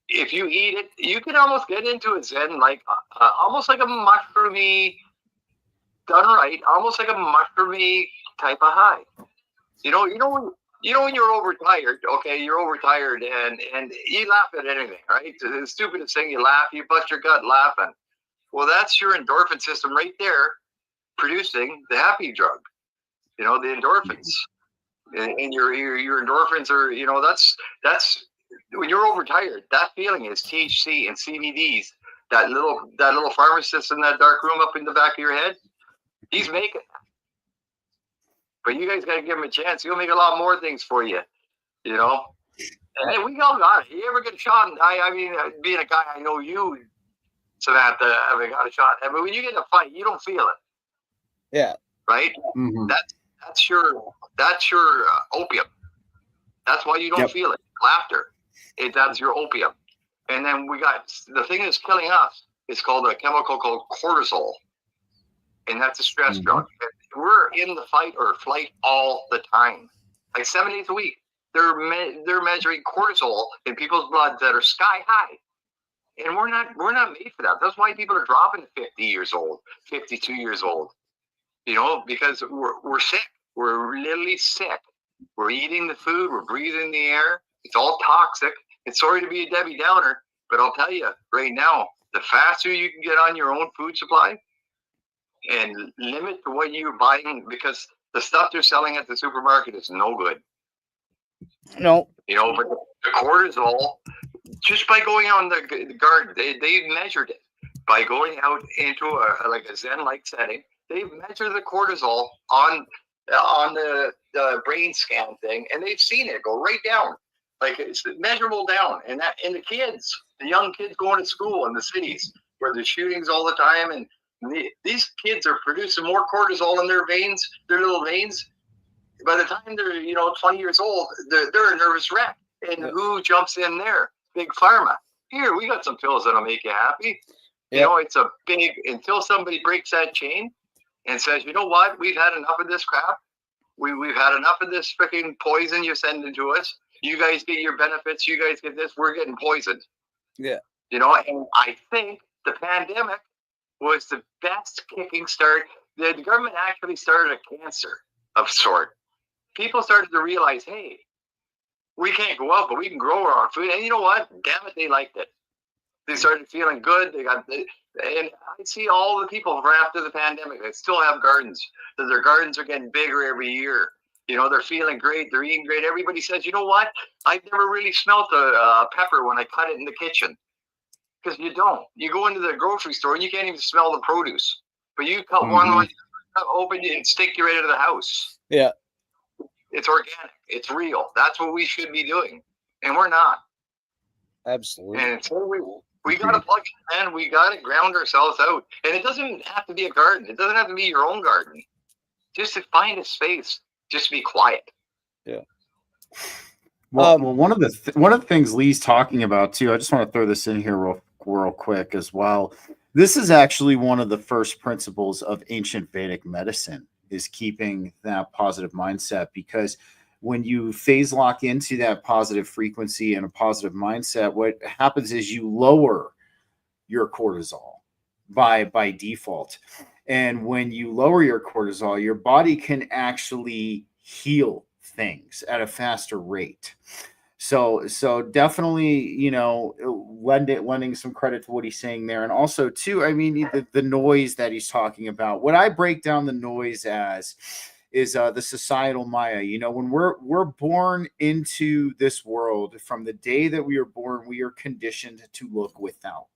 [SPEAKER 4] if you eat it, you can almost get into a zen, like almost like a mushroomy, done right, almost like a mushroomy type of high. When you're overtired, okay, you're overtired and you laugh at anything, right? The stupidest thing, you laugh, you bust your gut laughing. Well, that's your endorphin system right there producing the happy drug, the endorphins. And your endorphins are, that's when you're overtired, that feeling is THC and CBDs, that little pharmacist in that dark room up in the back of your head, he's making that. But you guys got to give him a chance. He'll make a lot more things for you, And we all got it. You ever get a shot? I mean, being a guy, I know you, Samantha, haven't got a shot. But when you get in a fight, you don't feel it.
[SPEAKER 1] Yeah.
[SPEAKER 4] Right? Mm-hmm. That's your opium. That's why you don't feel it. Laughter. That's your opium. And then we got the thing that's killing us. It's called a chemical called cortisol. And that's a stress drug. We're in the fight or flight all the time. Like 7 days a week. They're measuring cortisol in people's blood that are sky high. And we're not made for that. That's why people are dropping 50 years old, 52 years old. Because we're sick. We're literally sick. We're eating the food. We're breathing the air. It's all toxic. It's sorry to be a Debbie Downer, but I'll tell you right now, the faster you can get on your own food supply and limit to what you're buying, because the stuff they're selling at the supermarket is no good.
[SPEAKER 1] No.
[SPEAKER 4] But the cortisol, just by going on the garden, they measured it. By going out into a Zen-like setting, they measure the cortisol on the brain scan thing, and they've seen it go right down, like it's measurable down. And the kids, the young kids going to school in the cities where there's shootings all the time, and these kids are producing more cortisol in their veins, their little veins. By the time they're 20 years old, they're a nervous wreck. And who jumps in there? Big pharma. Here, we got some pills that'll make you happy. It's a big, until somebody breaks that chain and says, you know what, we've had enough of this crap. We've had enough of this freaking poison you're sending to us. You guys get your benefits. You guys get this. We're getting poisoned.
[SPEAKER 1] Yeah.
[SPEAKER 4] And I think the pandemic was the best kicking start. The government actually started a cancer of sort. People started to realize, hey, we can't go out, but we can grow our own food. And you know what? Damn it, they liked it. They started feeling good. And I see all the people from after the pandemic that still have gardens. That their gardens are getting bigger every year. They're feeling great. They're eating great. Everybody says, you know what? I've never really smelt a pepper when I cut it in the kitchen. Because you don't. You go into the grocery store and you can't even smell the produce. But you cut one, open it and stick you right into the house.
[SPEAKER 1] Yeah.
[SPEAKER 4] It's organic. It's real. That's what we should be doing. And we're not.
[SPEAKER 1] Absolutely.
[SPEAKER 4] And so we got to plug it in. We got to ground ourselves out. And it doesn't have to be a garden. It doesn't have to be your own garden. Just to find a space just be quiet.
[SPEAKER 1] Yeah.
[SPEAKER 2] Well, one of the things Lee's talking about too, I just want to throw this in here real quick as well. This is actually one of the first principles of ancient Vedic medicine, is keeping that positive mindset, because when you phase lock into that positive frequency and a positive mindset, what happens is you lower your cortisol by default. And when you lower your cortisol, your body can actually heal things at a faster rate. So definitely, lending some credit to what he's saying there. And also too, I mean, the noise that he's talking about, what I break down the noise as is the societal Maya. When we're born into this world, from the day that we are born, we are conditioned to look without,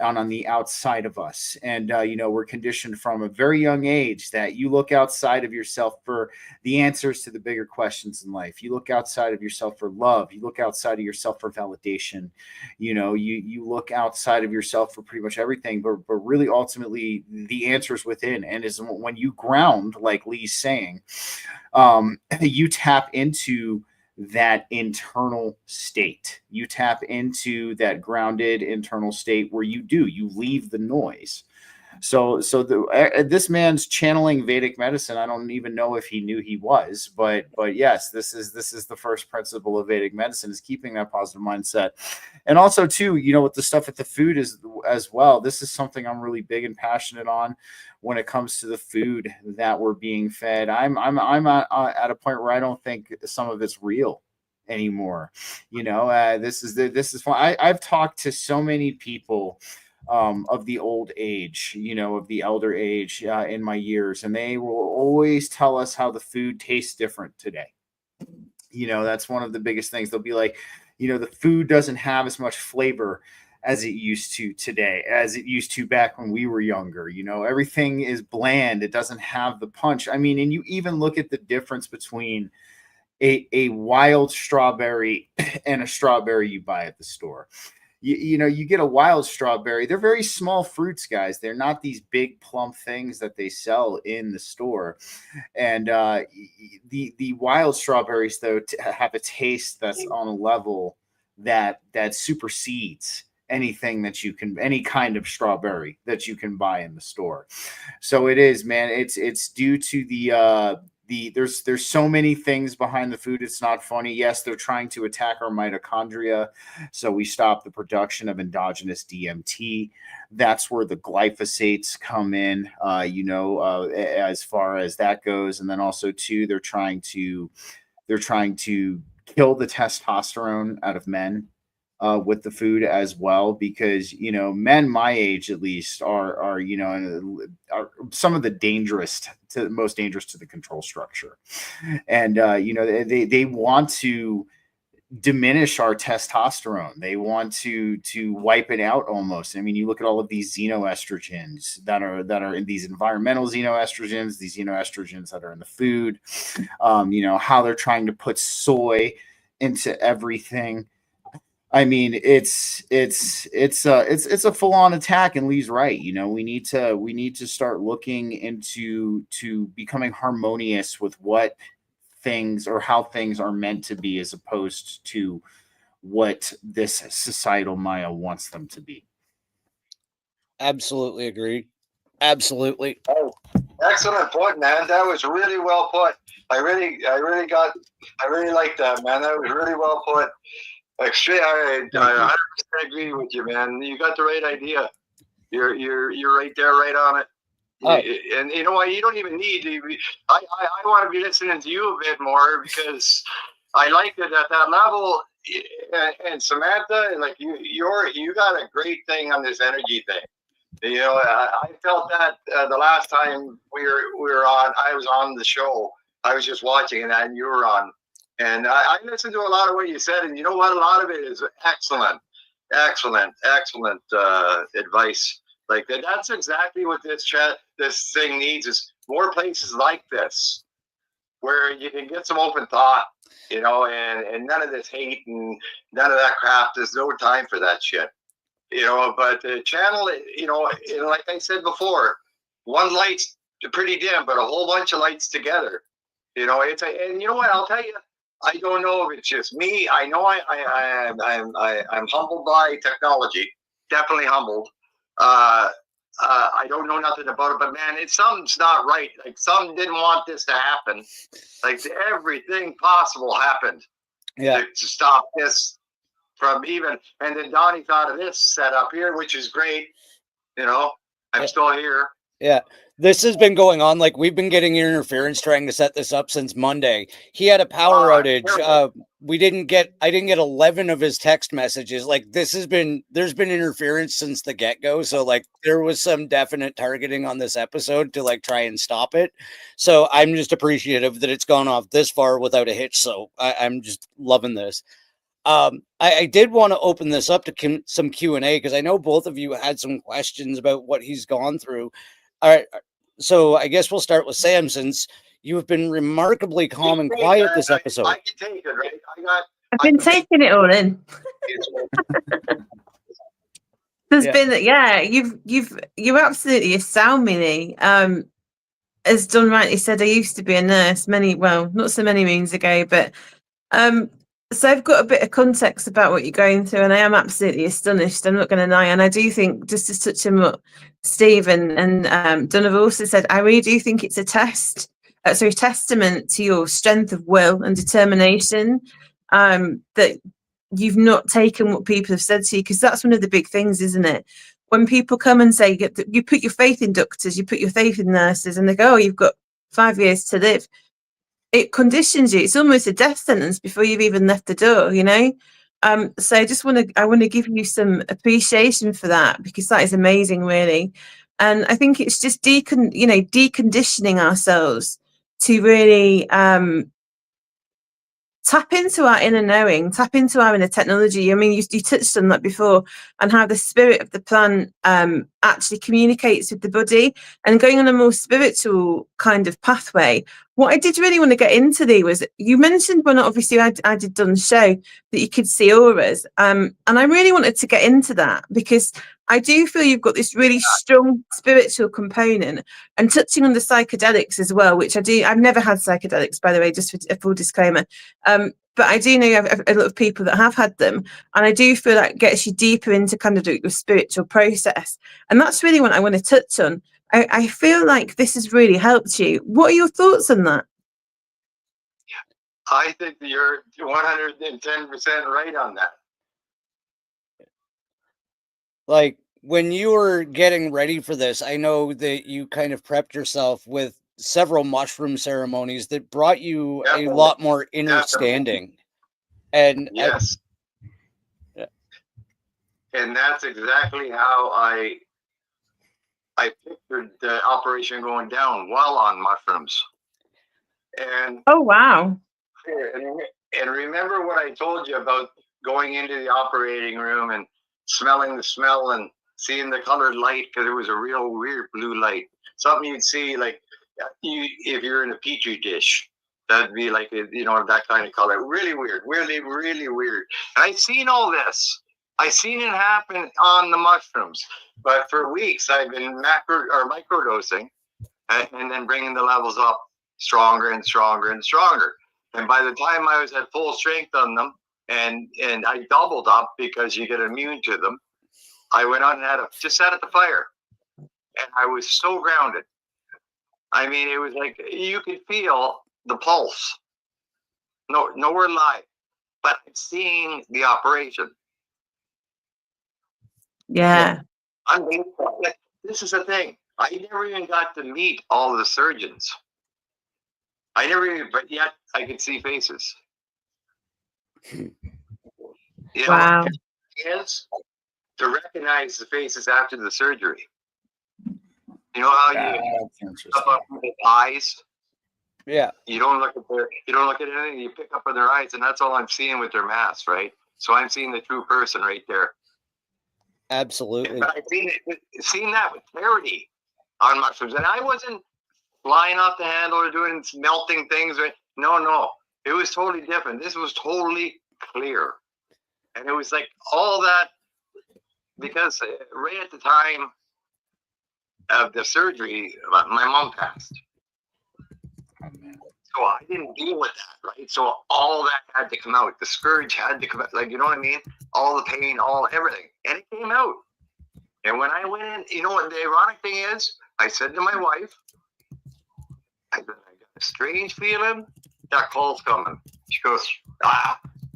[SPEAKER 2] on the outside of us. And we're conditioned from a very young age that you look outside of yourself for the answers to the bigger questions in life. You look outside of yourself for love. You look outside of yourself for validation. You look outside of yourself for pretty much everything, but really ultimately the answer is within. And is when you ground, like Lee's saying, you tap into that internal state. You tap into that grounded internal state where you leave the noise. So this man's channeling Vedic medicine. I don't even know if he knew he was, but yes, this is the first principle of Vedic medicine, is keeping that positive mindset. And also too, with the stuff at the food is as well. This is something I'm really big and passionate on when it comes to the food that we're being fed. I'm at a point where I don't think some of it's real anymore. This is fun. I've talked to so many people of the old age, of the elder age in my years, and they will always tell us how the food tastes different today. That's one of the biggest things. They'll be like, the food doesn't have as much flavor as it used to today, as it used to back when we were younger. Everything is bland. It doesn't have the punch. I mean, and you even look at the difference between a wild strawberry and a strawberry you buy at the store. You get a wild strawberry. They're very small fruits, guys. They're not these big plump things that they sell in the store. And the wild strawberries, though, have a taste that's on a level that supersedes anything that any kind of strawberry that you can buy in the store. So it is, man. It's due to there's so many things behind the food. It's not funny. Yes, they're trying to attack our mitochondria, so we stop the production of endogenous DMT. That's where the glyphosates come in, as far as that goes. And then also too, they're trying to kill the testosterone out of men with the food as well, because men my age at least are some of the most dangerous to the control structure. And they want to diminish our testosterone. They want to wipe it out almost. I mean, you look at all of these xenoestrogens that are in these environmental xenoestrogens, these xenoestrogens that are in the food, how they're trying to put soy into everything. I mean, it's a full on attack, and Lee's right. We need to start looking into becoming harmonious with what things or how things are meant to be, as opposed to what this societal Maya wants them to be.
[SPEAKER 1] Absolutely agree. Absolutely.
[SPEAKER 4] Oh, excellent point, man. That was really well put. I really like that, man. That was really well put. I 100% agree with you, man. You got the right idea. You're right there, right on it. Oh. And you know what? You don't even need to. I want to be listening to you a bit more, because I like it at that level. And Samantha, like you got a great thing on this energy thing. I felt that the last time we were on. I was on the show. I was just watching it, and you were on. And I listened to a lot of what you said, and you know what? A lot of it is excellent advice. Like that's exactly what this thing needs, is more places like this, where you can get some open thought, and none of this hate and none of that crap. There's no time for that shit, But the channel, like I said before, one light's pretty dim, but a whole bunch of lights together. You know, and you know what? I'll tell you, I don't know if it's just me. I know I'm humbled by technology, definitely humbled. I don't know nothing about it, but man, something's not right. Like, some didn't want this to happen. Like, everything possible happened to stop this from even. And then Donnie thought of this setup here, which is great. You know, I'm still here.
[SPEAKER 1] Yeah, this has been going on. Like, we've been getting interference trying to set this up since Monday. He had a power outage. I didn't get 11 of his text messages. Like, there's been interference since the get-go. So, like, there was some definite targeting on this episode to, like, try and stop it. So I'm just appreciative that it's gone off this far without a hitch. So I'm just loving this. I did want to open this up to some Q&A, because I know both of you had some questions about what he's gone through. All right, so I guess we'll start with Sam, since you have been remarkably calm and quiet this episode.
[SPEAKER 4] I can take it, right?
[SPEAKER 3] I've been taking it all in. There's been, you're absolutely astounding. As Don rightly said, I used to be a nurse not so many moons ago, but so I've got a bit of context about what you're going through, and I am absolutely astonished. I'm not going to lie, and I do think, just to touch on what Steve and Don have also said, I really do think it's a testament to your strength of will and determination, that you've not taken what people have said to you, because that's one of the big things, isn't it? When people come and say, you put your faith in doctors, you put your faith in nurses, and they go, oh, you've got 5 years to live. It conditions you. It's almost a death sentence before you've even left the door, you know? So I want to give you some appreciation for that, because that is amazing, really. And I think it's just deconditioning ourselves to really tap into our inner knowing, tap into our inner technology. I mean, you touched on that before, and how the spirit of the plant actually communicates with the body, and going on a more spiritual kind of pathway. What I did really want to get into there was, you mentioned when obviously I did Don's show that you could see auras, and I really wanted to get into that, because I do feel you've got this really strong spiritual component, and touching on the psychedelics as well, which I do. I've never had psychedelics, by the way, just for a full disclaimer. But I do know a lot of people that have had them, and I do feel that gets you deeper into kind of your spiritual process, and that's really what I want to touch on. I feel like this has really helped you. What are your thoughts on that?
[SPEAKER 4] I think that you're 110% right on that.
[SPEAKER 1] Like, when you were getting ready for this, I know that you kind of prepped yourself with several mushroom ceremonies that brought you a lot more inner standing. And
[SPEAKER 4] yes. And that's exactly how I pictured the operation going down, while on mushrooms. And
[SPEAKER 3] oh, wow.
[SPEAKER 4] And remember what I told you about going into the operating room and smelling the smell and seeing the colored light, because it was a real weird blue light. Something you'd see, like, if you're in a petri dish, that'd be like, that kind of color. Really weird, really, really weird. And I've seen all this. I've seen it happen on the mushrooms. But for weeks, I've been microdosing, and then bringing the levels up stronger and stronger and stronger. And by the time I was at full strength on them, and I doubled up, because you get immune to them, I went on and just sat at the fire, and I was so grounded. I mean, it was like you could feel the pulse. Nowhere live, but seeing the operation.
[SPEAKER 3] Yeah.
[SPEAKER 4] I mean, this is the thing. I never even got to meet all the surgeons. But yet I could see faces.
[SPEAKER 3] Wow.
[SPEAKER 4] Yes, to recognize the faces after the surgery. You know how you pick up with the eyes?
[SPEAKER 1] Yeah.
[SPEAKER 4] You don't look at anything. You pick up on their eyes, and that's all I'm seeing with their masks, right? So I'm seeing the true person right there.
[SPEAKER 1] Absolutely.
[SPEAKER 4] But I've seen that with clarity on mushrooms, and I wasn't flying off the handle or doing melting things. No, it was totally different. This was totally clear, and it was like all that, because right at the time of the surgery, my mom passed. So I didn't deal with that, right? So all that had to come out. The scourge had to come out. Like, you know what I mean? All the pain, everything. And it came out. And when I went in, you know what the ironic thing is? I said to my wife, I got a strange feeling that call's coming. She goes,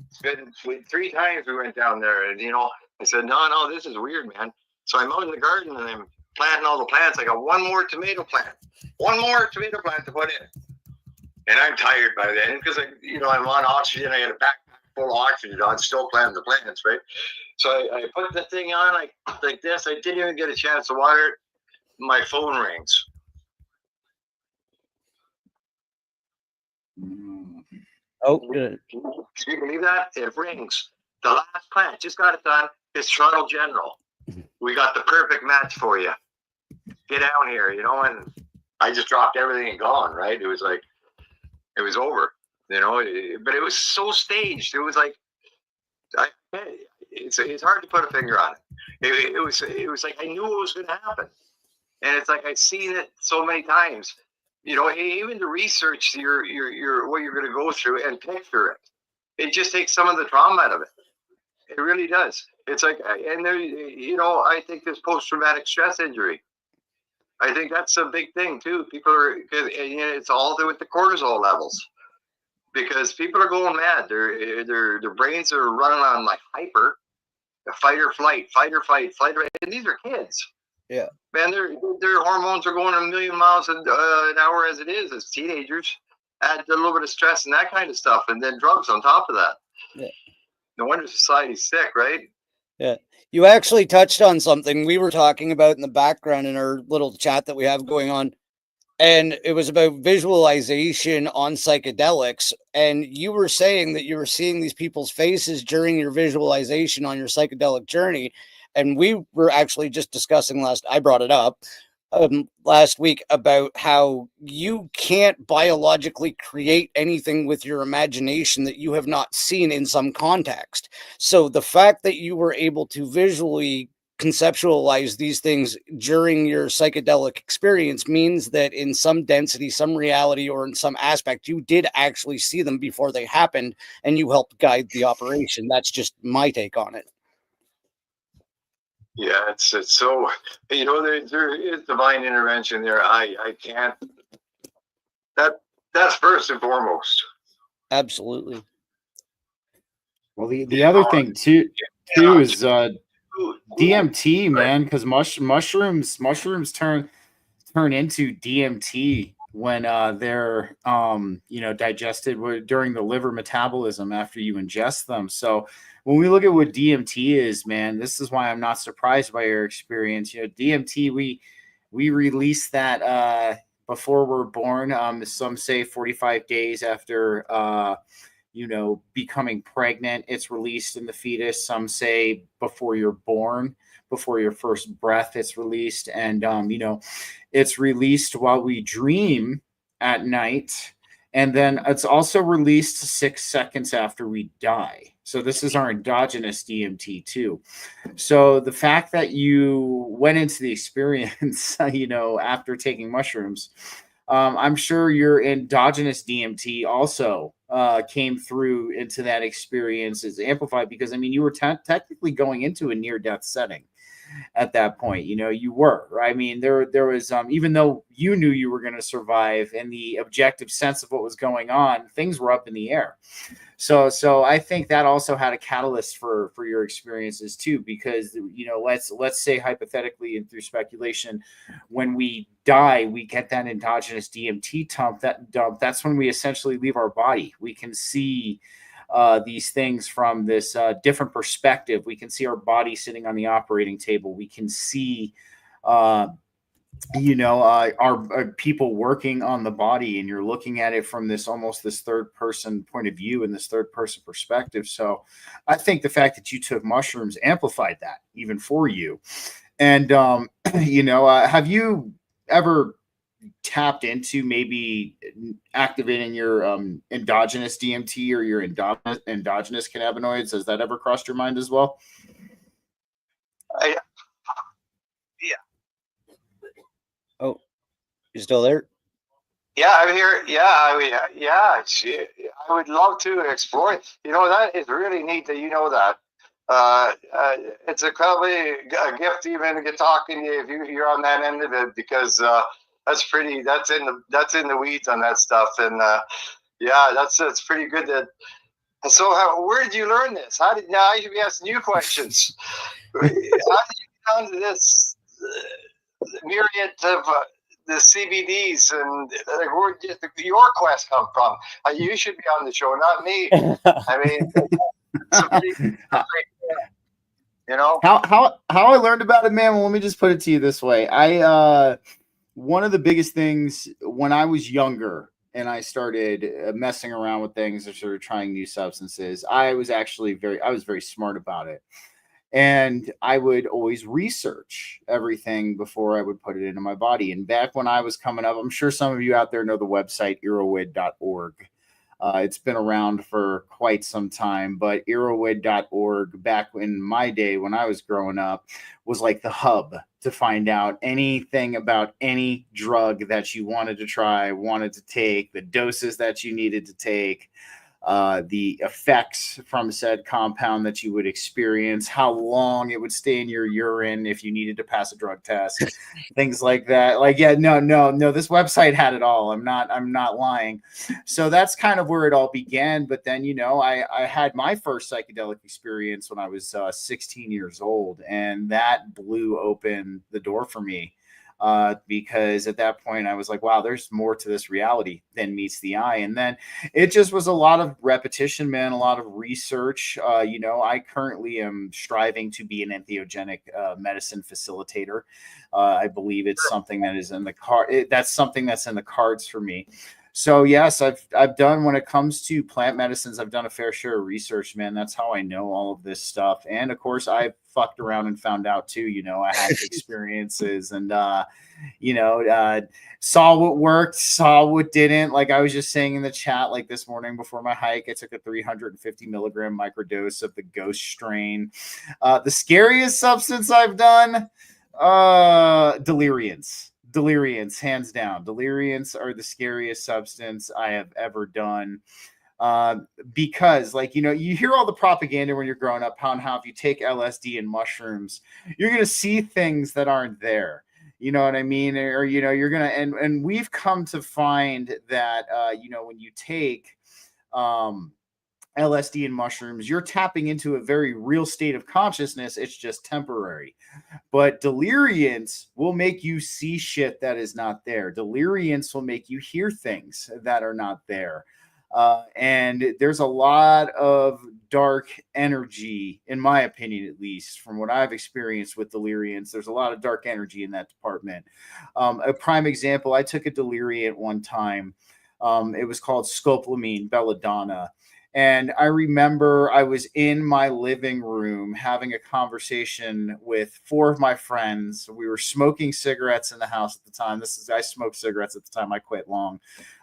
[SPEAKER 4] it's been 3 times we went down there. And, I said, no, this is weird, man. So I'm out in the garden and I'm planting all the plants. I got one more tomato plant to put in. And I'm tired by then because I'm on oxygen. I got a backpack full of oxygen. I'm still planting the plants, right? So I put the thing on like this. I didn't even get a chance to water it. My phone rings.
[SPEAKER 1] Oh, good.
[SPEAKER 4] Can you believe that? It rings. The last plant, just got it done. It's Toronto General. We got the perfect match for you. Get down here, and I just dropped everything and gone, right? It was like, it was over, but it was so staged. It was like, it's hard to put a finger on it. It was like I knew it was going to happen, and it's like I'd seen it so many times. Even to research your what you're going to go through and picture it just takes some of the trauma out of it. It really does. It's like, and there, I think this post-traumatic stress injury. I think that's a big thing too. People are, it's all with the cortisol levels. Because people are going mad. Their brains are running on like hyper, fight or flight, and these are kids.
[SPEAKER 1] Yeah,
[SPEAKER 4] man, their hormones are going a million miles an hour as it is as teenagers. Add a little bit of stress and that kind of stuff, and then drugs on top of that.
[SPEAKER 1] Yeah.
[SPEAKER 4] No wonder society's sick, right?
[SPEAKER 1] Yeah. You actually touched on something we were talking about in the background in our little chat that we have going on. And it was about visualization on psychedelics. And you were saying that you were seeing these people's faces during your visualization on your psychedelic journey. And we were actually just discussing I brought it up last week about how you can't biologically create anything with your imagination that you have not seen in some context. So the fact that you were able to visually conceptualize these things during your psychedelic experience means that in some density, some reality, or in some aspect, you did actually see them before they happened and you helped guide the operation. That's just my take on it.
[SPEAKER 4] Yeah, it's so, there is divine intervention there. I can't, that's first and foremost.
[SPEAKER 1] Absolutely.
[SPEAKER 2] Well, the other thing too is DMT, man, because mushrooms turn into DMT when they're digested during the liver metabolism after you ingest them. So when we look at what DMT is, man, this is why I'm not surprised by your experience. DMT, we release that before we're born. Some say 45 days after becoming pregnant, it's released in the fetus. Some say before you're born, before your first breath, it's released. And, it's released while we dream at night. And then it's also released 6 seconds after we die. So this is our endogenous DMT too. So the fact that you went into the experience, after taking mushrooms, I'm sure your endogenous DMT also came through into that experience is amplified because, you were technically going into a near-death setting at that point. You were, right? There was, even though you knew you were going to survive and the objective sense of what was going on, things were up in the air. So I think that also had a catalyst for your experiences too, because, let's say hypothetically and through speculation, when we die, we get that endogenous DMT dump. That's when we essentially leave our body. We can see these things from this different perspective. We can see our body sitting on the operating table. We can see our people working on the body, and you're looking at it from this third person point of view and this third person perspective. So I think the fact that you took mushrooms amplified that even for you. And have you ever tapped into maybe activating your endogenous DMT or your endogenous cannabinoids? Has that ever crossed your mind as well?
[SPEAKER 4] Yeah.
[SPEAKER 1] Oh, you still there?
[SPEAKER 4] Yeah, I'm here. Yeah, I mean, yeah. I would love to explore it. You know, that is really neat that you know that. It's probably a gift even to get talking to you if you're on that end of it, because that's pretty. That's in the weeds on that stuff, and yeah, that's pretty good. So, where did you learn this? How did now I should be asking you questions? How did you get onto this myriad of the CBDs, and like, where did your quest come from? You should be on the show, not me. I mean, it's a pretty, you know.
[SPEAKER 2] How I learned about it, man? Well, let me just put it to you this way. One of the biggest things when I was younger and I started messing around with things or sort of trying new substances, I was very smart about it. And I would always research everything before I would put it into my body. And back when I was coming up, I'm sure some of you out there know the website erowid.org. It's been around for quite some time, but erowid.org back in my day when I was growing up was like the hub to find out anything about any drug that you wanted to try, wanted to take, the doses that you needed to take, the effects from said compound that you would experience, how long it would stay in your urine if you needed to pass a drug test, things like that. Like, yeah, no, this website had it all. I'm not lying. So that's kind of where it all began. But then, I had my first psychedelic experience when I was 16 years old, and that blew open the door for me. Because at that point I was like, wow, there's more to this reality than meets the eye. And then it just was a lot of repetition, man, a lot of research. I currently am striving to be an entheogenic medicine facilitator. I believe it's something that is in the card. That's something that's in the cards for me. So yes, I've done, when it comes to plant medicines, I've done a fair share of research, man. That's how I know all of this stuff. And of course, I fucked around and found out too. I had experiences and saw what worked, saw what didn't. Like I was just saying in the chat, like this morning before my hike, I took a 350 milligram microdose of the ghost strain. The scariest substance I've done, deliriants, hands down. Deliriants are the scariest substance I have ever done. Because you hear all the propaganda when you're growing up how if you take LSD and mushrooms, you're going to see things that aren't there. You know what I mean? Or, you're going to, and we've come to find that, when you take, LSD and mushrooms, you're tapping into a very real state of consciousness. It's just temporary. But deliriants will make you see shit that is not there. Deliriants will make you hear things that are not there. And there's a lot of dark energy, in my opinion, at least, from what I've experienced with deliriants. There's a lot of dark energy in that department. A prime example, I took a deliriant one time. It was called scopolamine, belladonna. And I remember I was in my living room having a conversation with 4 of my friends. We were smoking cigarettes in the house at the time. I smoked cigarettes at the time. I quit long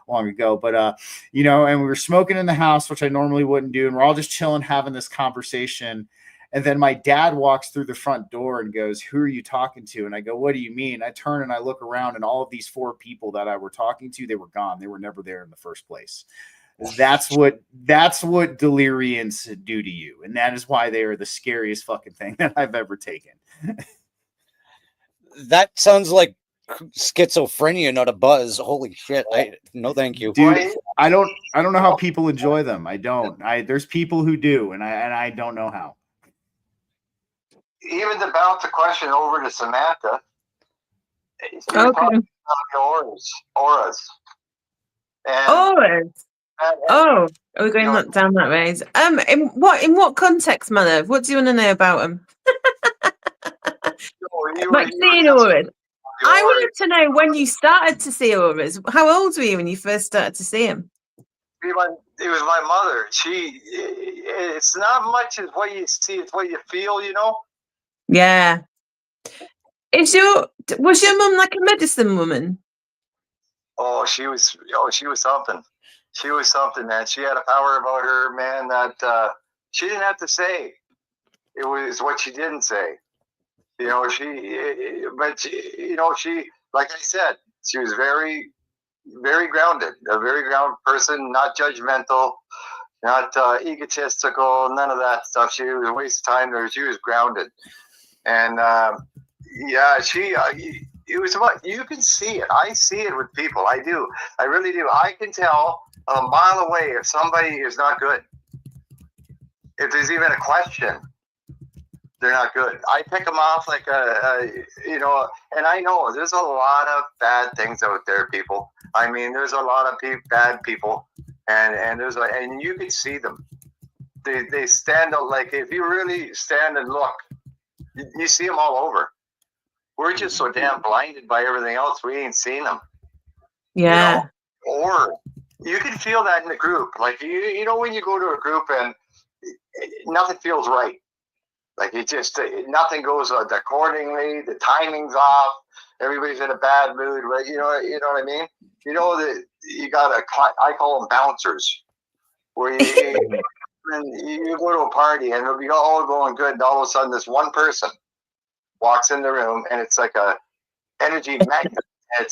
[SPEAKER 2] ago. But, and we were smoking in the house, which I normally wouldn't do. And we're all just chilling, having this conversation. And then my dad walks through the front door and goes, "Who are you talking to?" And I go, "What do you mean?" I turn and I look around, and all of these 4 people that I were talking to, they were gone. They were never there in the first place. That's what deliriants do to you. And that is why they are the scariest fucking thing that I've ever taken.
[SPEAKER 1] That sounds like schizophrenia, not a buzz. Holy shit. No, thank you.
[SPEAKER 2] Dude, I don't know how people enjoy them. I don't. There's people who do, and I don't know how.
[SPEAKER 4] Even to bounce the question over to Samantha.
[SPEAKER 3] Okay.
[SPEAKER 4] Auras. And
[SPEAKER 3] auras. Oh, are we going down that ways? In what context, mother? What do you want to know about them? Like seeing auras. I wanted to know when you started to see auras. How old were you when you first started to see them?
[SPEAKER 4] It was my mother. It's not much as what you see, it's what you feel,
[SPEAKER 3] Yeah. Was your mum like a medicine woman?
[SPEAKER 4] Oh, she was something. She was something, man. She had a power about her, man, that she didn't have to say. It was what she didn't say. She, like I said, she was very very grounded, a very grounded person, not judgmental, not egotistical, none of that stuff. She was a waste of time there. She was grounded. And yeah, it was about, you can see it. I see it with people. I do. I really do. I can tell a mile away if somebody is not good. If there's even a question, they're not good. I pick them off like you know, and I know there's a lot of bad things out there, people. I mean, there's a lot of bad people, and and you can see them. They stand out, like if you really stand and look, you see them all over. We're just so damn blinded by everything else, we ain't seen them.
[SPEAKER 3] Yeah.
[SPEAKER 4] You know? Or you can feel that in the group. Like, you know, when you go to a group and nothing feels right. Like, it just, nothing goes accordingly. The timing's off. Everybody's in a bad mood. Right? You know what I mean? You know that you got I call them bouncers, where you go to a party and it'll be all going good, and all of a sudden this one person walks in the room, and it's like a energy magnet. And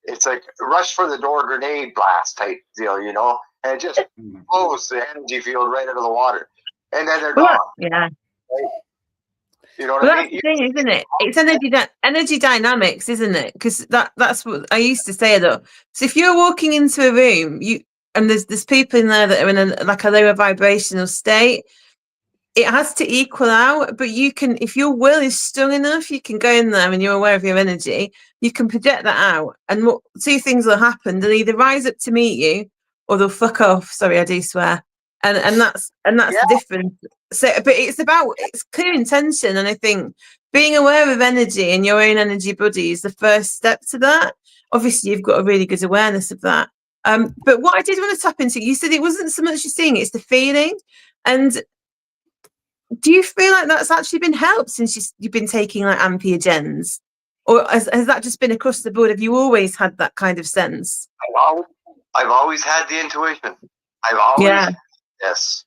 [SPEAKER 4] it's like rush for the door grenade blast type deal, you know, and it just blows the energy field right out of the water, and then they're gone.
[SPEAKER 3] Yeah.
[SPEAKER 4] Right? You know what I mean?
[SPEAKER 3] That's the thing, isn't it? It's energy dynamics, isn't it? Because that's what I used to say, though. So if you're walking into a room, and there's people in there that are in a lower vibrational state, it has to equal out. But you can, if your will is strong enough, you can go in there and you're aware of your energy. You can project that out, and two things will happen. They'll either rise up to meet you, or they'll fuck off. Sorry, I do swear. And that's the difference. So, but it's clear intention, and I think being aware of energy and your own energy body is the first step to that. Obviously, you've got a really good awareness of that. But what I did want to tap into, you said it wasn't so much you're seeing, it's the feeling. And do you feel like that's actually been helped since you've been taking like Ampiogens? Or has that just been across the board? Have you always had that kind of sense?
[SPEAKER 4] I've always had the intuition. I've always, yes.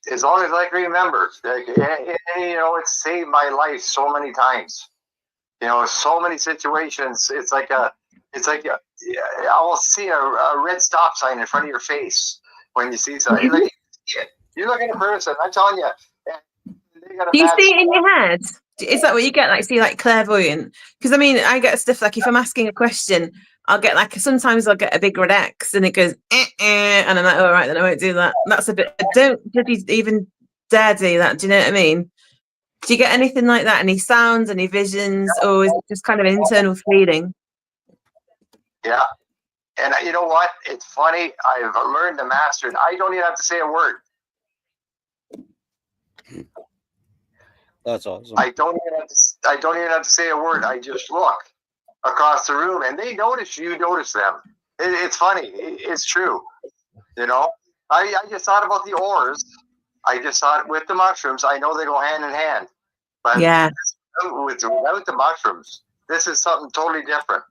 [SPEAKER 4] As long as I can remember, like, you know, it's saved my life so many times. You know, so many situations. It's like I will see a red stop sign in front of your face when you see something. Like, you look at a person, I'm telling you.
[SPEAKER 3] Do you see it in your head? Is that what you get? Like, see, like clairvoyant? Because I mean, I get stuff like if I'm asking a question, I'll get sometimes I'll get a big red X and it goes, and I'm like, all right, then I won't do that. That's a bit, don't even dare do that. Do you know what I mean? Do you get anything like that? Any sounds, any visions, or is it just kind of an internal feeling?
[SPEAKER 4] Yeah. And you know what? It's funny. I've learned to master it. I don't even have to say a word.
[SPEAKER 1] That's awesome.
[SPEAKER 4] I don't even have to say a word. I just look across the room, and they notice you notice them. It's funny. It's true. You know, I just thought about the ores. I just thought with the mushrooms, I know they go hand in hand. But without the mushrooms, this is something totally different.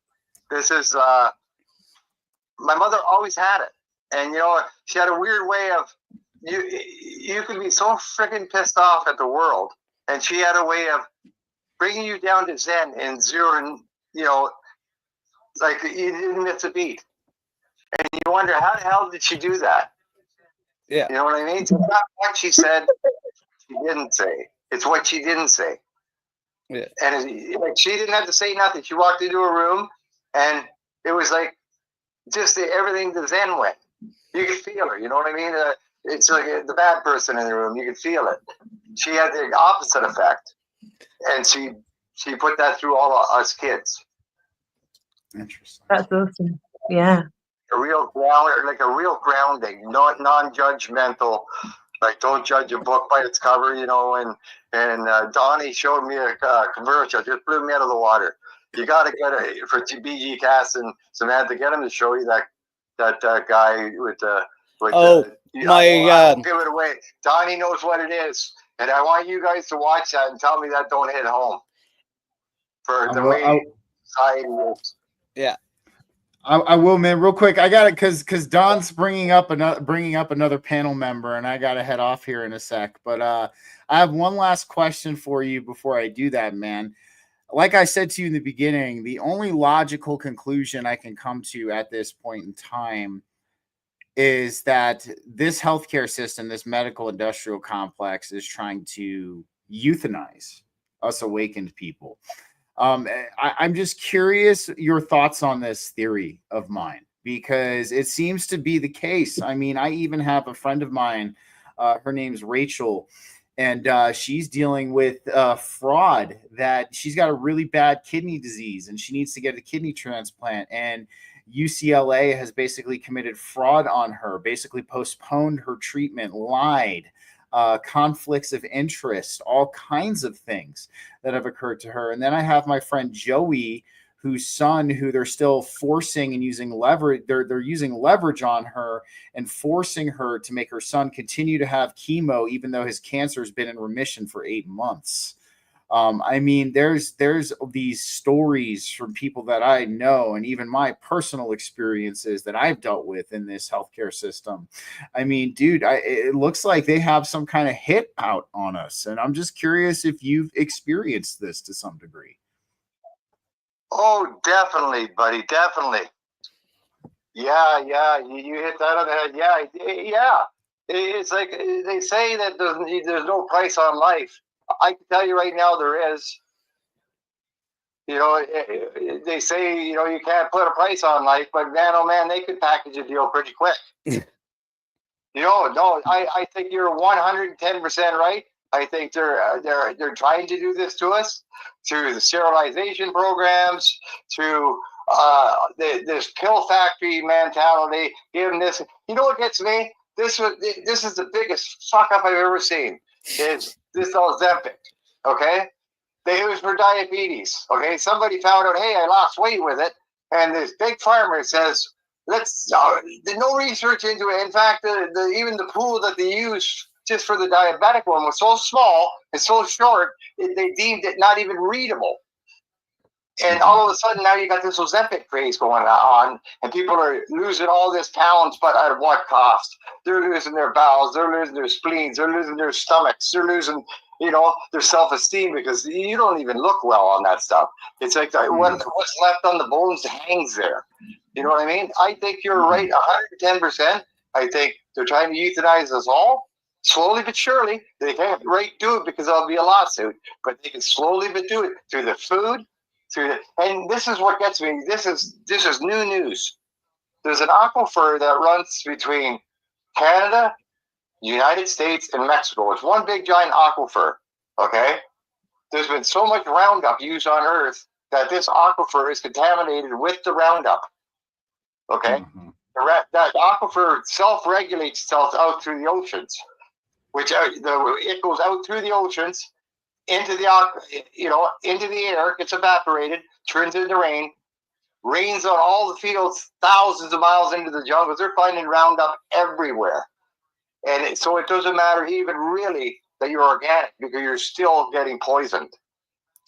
[SPEAKER 4] This is my mother always had it, and you know, she had a weird way of you could be so freaking pissed off at the world, and she had a way of bringing you down to Zen and zero, and you know, like you didn't miss a beat, and you wonder how the hell did she do that?
[SPEAKER 1] Yeah,
[SPEAKER 4] you know what I mean. It's not what she said, she didn't say. It's what she didn't say.
[SPEAKER 1] Yeah,
[SPEAKER 4] and like she didn't have to say nothing. She walked into a room, and it was like just everything the Zen went. You could feel her. You know what I mean? It's like the bad person in the room. You could feel it. She had the opposite effect, and she put that through all of us kids.
[SPEAKER 2] Interesting.
[SPEAKER 3] That's awesome. Yeah.
[SPEAKER 4] A real grounding, non-judgmental. Like, don't judge a book by its cover, you know. And Donnie showed me a commercial, just blew me out of the water. You got to get it for BG Cass and Samantha. Get him to show you that guy with I'll give it away. Donnie knows what it is, and I want you guys to watch that and tell me that don't hit home for the way society is.
[SPEAKER 1] Yeah.
[SPEAKER 2] I will, man. Real quick, I got it because Don's bringing up another panel member, and I got to head off here in a sec. But I have one last question for you before I do that, man. like I said to you in the beginning, the only logical conclusion I can come to at this point in time is that this healthcare system, this medical industrial complex, is trying to euthanize us awakened people. I'm just curious your thoughts on this theory of mine, because it seems to be the case. I mean, I even have a friend of mine, her name's Rachel, and she's dealing with fraud, that she's got a really bad kidney disease and she needs to get a kidney transplant. And UCLA has basically committed fraud on her, basically postponed her treatment, lied, conflicts of interest, all kinds of things that have occurred to her. And then I have my friend Joey, whose son, who they're still forcing and using leverage, they're using leverage on her and forcing her to make her son continue to have chemo, even though his cancer has been in remission for 8 months. I mean, there's these stories from people that I know, and even my personal experiences that I've dealt with in this healthcare system. I mean, dude, it looks like they have some kind of hit out on us, and I'm just curious if you've experienced this to some degree.
[SPEAKER 4] Oh, definitely, buddy, definitely. Yeah, you hit that on the head. Yeah. It's like they say that there's no price on life. I can tell you right now there is. You know, they say, you know, you can't put a price on life, but man, oh man, they could package a deal pretty quick. You know, no, I think you're 110% right. I think they're trying to do this to us through the sterilization programs, through this pill factory mentality. Giving this, you know, what gets me? This is the biggest fuck up I've ever seen. Is this Ozempic? Okay, it was for diabetes. Okay, somebody found out, hey, I lost weight with it, and this big pharma says, let's. No research into it. In fact, even the pool that they used just for the diabetic one was so small and so short, they deemed it not even readable. And all of a sudden, now you got this Ozempic craze going on, and people are losing all this pounds, but at what cost? They're losing their bowels, they're losing their spleens, they're losing their stomachs, they're losing, you know, their self-esteem, because you don't even look well on that stuff. It's like what's left on the bones hangs there. You know what I mean? I think you're right, 110%. I think they're trying to euthanize us all, slowly but surely. They can't do it because there'll be a lawsuit, but they can slowly but do it through the food. And this is what gets me. This is new news. There's an aquifer that runs between Canada, United States, and Mexico. It's one big giant aquifer. Okay, there's been so much Roundup used on Earth that this aquifer is contaminated with the Roundup. Okay, that aquifer self-regulates itself out through the oceans, which it goes out through the oceans. Into the air, gets evaporated, turns into rain, rains on all the fields, thousands of miles into the jungles. They're finding Roundup everywhere. And so it doesn't matter even really that you're organic, because you're still getting poisoned,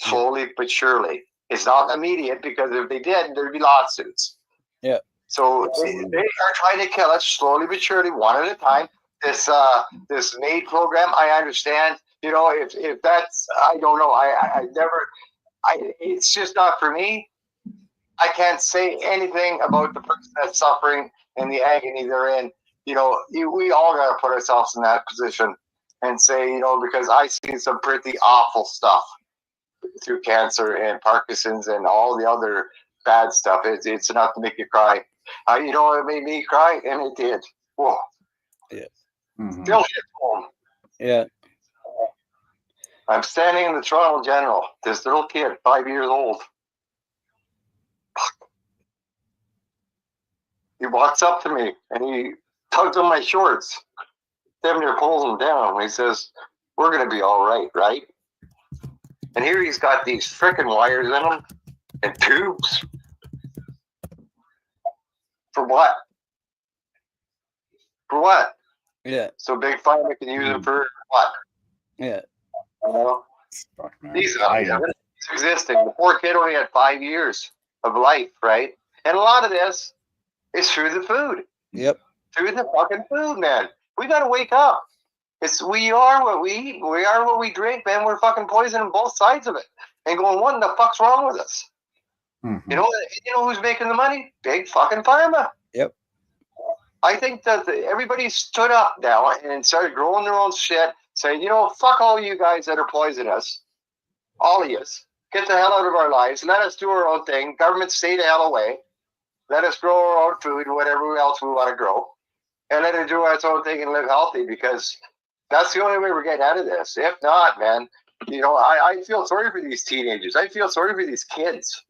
[SPEAKER 4] slowly but surely. It's not immediate, because if they did, there'd be lawsuits.
[SPEAKER 1] Yeah.
[SPEAKER 4] So they are trying to kill us slowly but surely, one at a time. This MAID program, I understand. You know, if that's, I don't know. It's just not for me. I can't say anything about the person that's suffering and the agony they're in. You know, we all got to put ourselves in that position and say, you know, because I've seen some pretty awful stuff through cancer and Parkinson's and all the other bad stuff. It's enough to make you cry. You know, it made me cry, and it did. Whoa.
[SPEAKER 1] Yeah.
[SPEAKER 4] Still hit home.
[SPEAKER 1] Yeah.
[SPEAKER 4] I'm standing in the Toronto General. This little kid, 5 years old. He walks up to me and he tugs on my shorts. Damn near pulls them down. He says, "We're going to be all right, right?" And here he's got these frickin' wires in them and tubes. For what? For what?
[SPEAKER 1] Yeah.
[SPEAKER 4] So Big Pharma can use it for what?
[SPEAKER 1] Yeah.
[SPEAKER 4] You know? These it's existing. The poor kid only had 5 years of life, right? And a lot of this is through the food.
[SPEAKER 1] Yep.
[SPEAKER 4] Through the fucking food, man. We got to wake up. We are what we eat. We are what we drink, man. We're fucking poisoning both sides of it. and going, what in the fuck's wrong with us?
[SPEAKER 2] Mhm.
[SPEAKER 4] You know who's making the money? Big fucking pharma.
[SPEAKER 1] Yep.
[SPEAKER 4] I think that everybody stood up now and started growing their own shit, saying, fuck all you guys that are poisoning us. All of you. Get the hell out of our lives. Let us do our own thing. Government, stay the hell away. Let us grow our own food, whatever else we want to grow. And let it do its own thing and live healthy, because that's the only way we're getting out of this. If not, man, I feel sorry for these teenagers. I feel sorry for these kids,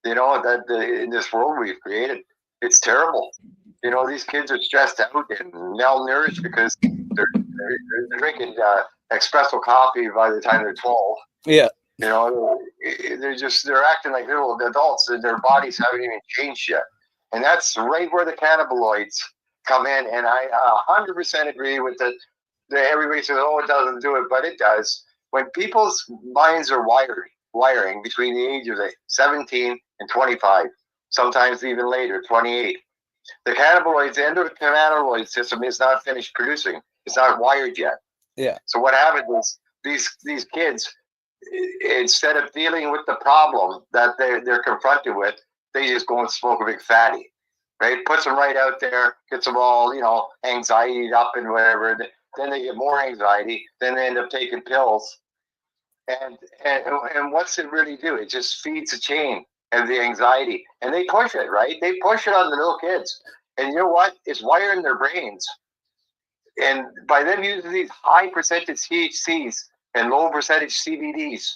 [SPEAKER 4] that in this world we've created. It's terrible. These kids are stressed out and malnourished because they're drinking espresso coffee by the time they're 12.
[SPEAKER 1] Yeah.
[SPEAKER 4] They're acting like little adults, and their bodies haven't even changed yet. And that's right where the cannabinoids come in. And I 100% agree with everybody says, oh, it doesn't do it, but it does. When people's minds are wiring between the ages of 17 and 25, sometimes even later, 28, the cannabinoids, the endocannabinoid system is not finished producing. It's not wired yet.
[SPEAKER 1] Yeah.
[SPEAKER 4] So what happens is these kids, instead of dealing with the problem that they're confronted with, they just go and smoke a big fatty, right? Puts them right out there, gets them all, anxiety up and whatever. Then they get more anxiety. Then they end up taking pills. And what's it really do? It just feeds the chain of the anxiety. And they push it, right? They push it on the little kids. And you know what? It's wiring their brains. And by them using these high percentage THCs and low percentage CBDs,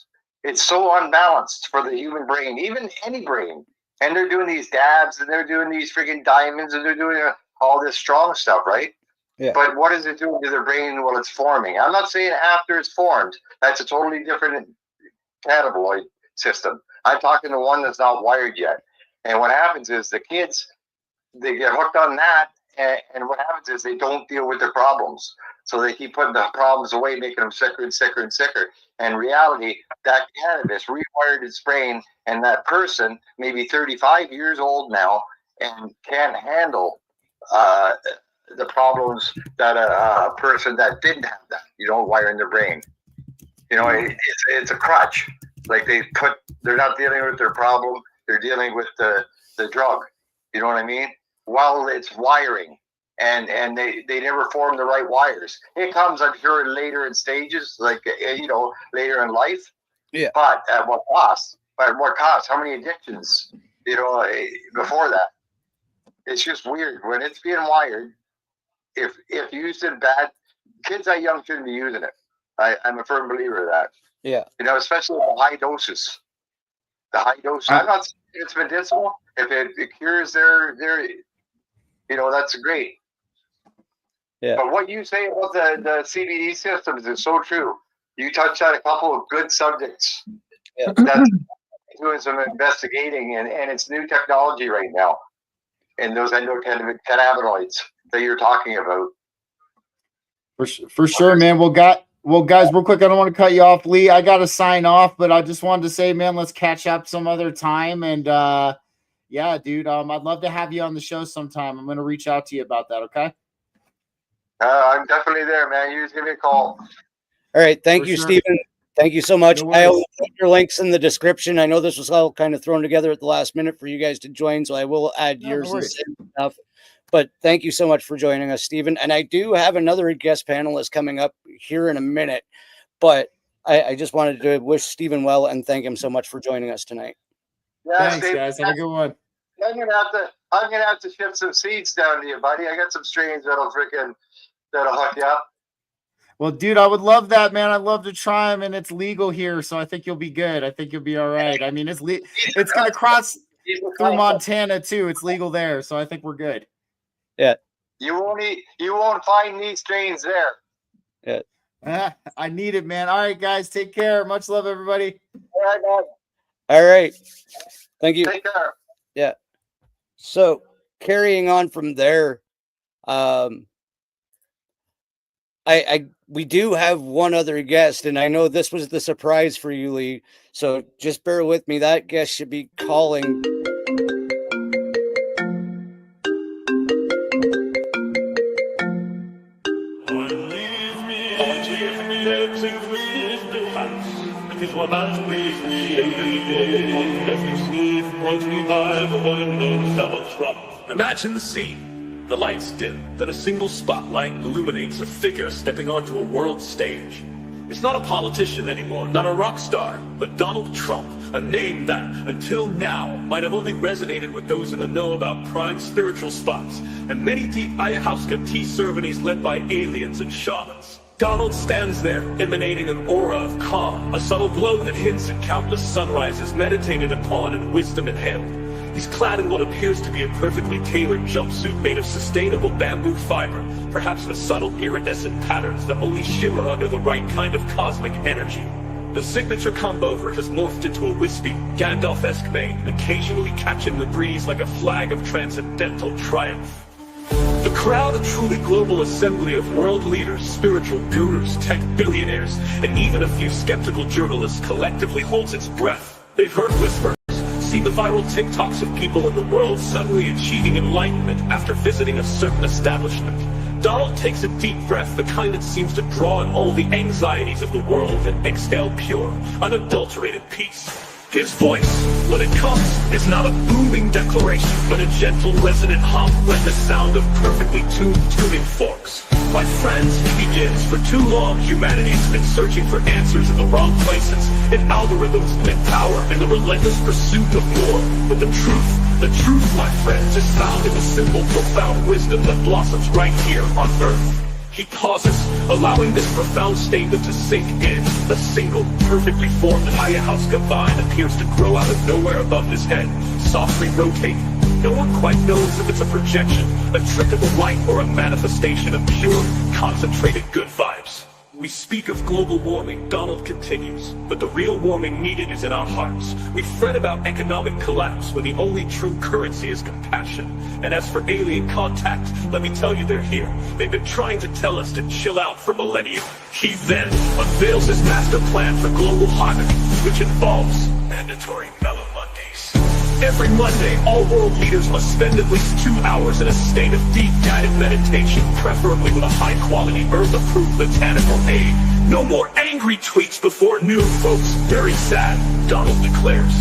[SPEAKER 4] it's so unbalanced for the human brain, even any brain. And they're doing these dabs, and they're doing these freaking diamonds, and they're doing all this strong stuff, right?
[SPEAKER 1] Yeah.
[SPEAKER 4] But what is it doing to their brain while it's forming? I'm not saying after it's formed. That's a totally different cannabinoid system. I'm talking to one that's not wired yet. And what happens is the kids, they get hooked on that, and what happens is they don't deal with their problems. So they keep putting the problems away, making them sicker and sicker and sicker. And in reality, that cannabis rewired its brain, and that person may be 35 years old now and can't handle the problems that a person that didn't have that, wiring their brain. It's a crutch. Like they're not dealing with their problem, they're dealing with the drug. You know what I mean? While it's wiring. And they never form the right wires. It comes, I'm sure, later in stages, like, later in life.
[SPEAKER 1] Yeah.
[SPEAKER 4] But at what cost? At what cost? How many addictions, before that? It's just weird. When it's being wired, if used in bad, kids that young shouldn't be using it. I'm a firm believer of that.
[SPEAKER 1] Yeah.
[SPEAKER 4] Especially the high doses. The high dose. I'm not saying it's medicinal. If it cures their that's great.
[SPEAKER 1] Yeah.
[SPEAKER 4] But what you say about the CBD systems is so true. You touched on a couple of good subjects.
[SPEAKER 1] Yeah.
[SPEAKER 4] That's doing some investigating, and it's new technology right now. And those endocannabinoids that you're talking about.
[SPEAKER 2] For sure, man. Well, guys, real quick, I don't want to cut you off, Lee. I got to sign off, but I just wanted to say, man, let's catch up some other time. And yeah, dude, I'd love to have you on the show sometime. I'm going to reach out to you about that. Okay.
[SPEAKER 4] I'm definitely there, man. You just give me a call.
[SPEAKER 1] All right. Thank you, Stephen. Thank you so much.
[SPEAKER 2] No
[SPEAKER 1] I will put your links in the description. I know this was all kind of thrown together at the last minute for you guys to join, so I will add yours and stuff. But thank you so much for joining us, Stephen. And I do have another guest panelist coming up here in a minute, but I just wanted to wish Stephen well and thank him so much for joining us tonight.
[SPEAKER 4] Yeah,
[SPEAKER 2] thanks, guys. Have a good one.
[SPEAKER 4] I'm gonna have to ship some seeds down to you, buddy. I got some strains that'll hook you up.
[SPEAKER 2] Well, dude, I would love that, man. I'd love to try them, and it's legal here, so I think you'll be good. I think you'll be all right. I mean, it's going to cross through Montana too. It's legal there, so I think we're good.
[SPEAKER 1] Yeah.
[SPEAKER 4] You won't find these strains there.
[SPEAKER 1] Yeah.
[SPEAKER 2] I need it, man. All right, guys, take care. Much love, everybody.
[SPEAKER 4] All right, man.
[SPEAKER 1] All right. Thank you.
[SPEAKER 4] Take care.
[SPEAKER 1] Yeah. So carrying on from there, we do have one other guest, and I know this was the surprise for you, Lee. So just bear with me. That guest should be calling.
[SPEAKER 5] It is what man Imagine the scene. The lights dim, then a single spotlight illuminates a figure stepping onto a world stage. It's not a politician anymore, not a rock star, but Donald Trump, a name that, until now, might have only resonated with those in the know about prime spiritual spots, and many deep ayahuasca tea ceremonies led by aliens and shamans. Donald stands there, emanating an aura of calm, a subtle glow that hints at countless sunrises meditated upon and wisdom inhaled. He's clad in what appears to be a perfectly tailored jumpsuit made of sustainable bamboo fiber, perhaps with subtle iridescent patterns that only shimmer under the right kind of cosmic energy. The signature comb-over has morphed into a wispy, Gandalf-esque mane, occasionally catching the breeze like a flag of transcendental triumph. The crowd, a truly global assembly of world leaders, spiritual gurus, tech billionaires, and even a few skeptical journalists collectively holds its breath. They've heard whispers, seen the viral TikToks of people in the world suddenly achieving enlightenment after visiting a certain establishment. Donald takes a deep breath, the kind that seems to draw in all the anxieties of the world and exhale pure, unadulterated peace. His voice, when it comes, is not a booming declaration, but a gentle, resonant hum like the sound of perfectly tuned tuning forks. My friends, he begins, for too long humanity's been searching for answers in the wrong places, in algorithms, in power, in the relentless pursuit of more. But the truth, my friends, is found in the simple, profound wisdom that blossoms right here on Earth. He pauses, allowing this profound statement to sink in. A single, perfectly formed ayahuasca vine appears to grow out of nowhere above his head, softly rotating. No one quite knows if it's a projection, a trick of the light, or a manifestation of pure, concentrated good vibes. We speak of global warming, Donald continues, but the real warming needed is in our hearts. We fret about economic collapse when the only true currency is compassion. And as for alien contact, let me tell you they're here. They've been trying to tell us to chill out for millennia. He then unveils his master plan for global harmony, which involves mandatory mellow Mondays. Every Monday, all world leaders must spend at least 2 hours in a state of deep guided meditation, preferably with a high-quality Earth-approved botanical aid. No more angry tweets before noon, folks. Very sad, Donald declares.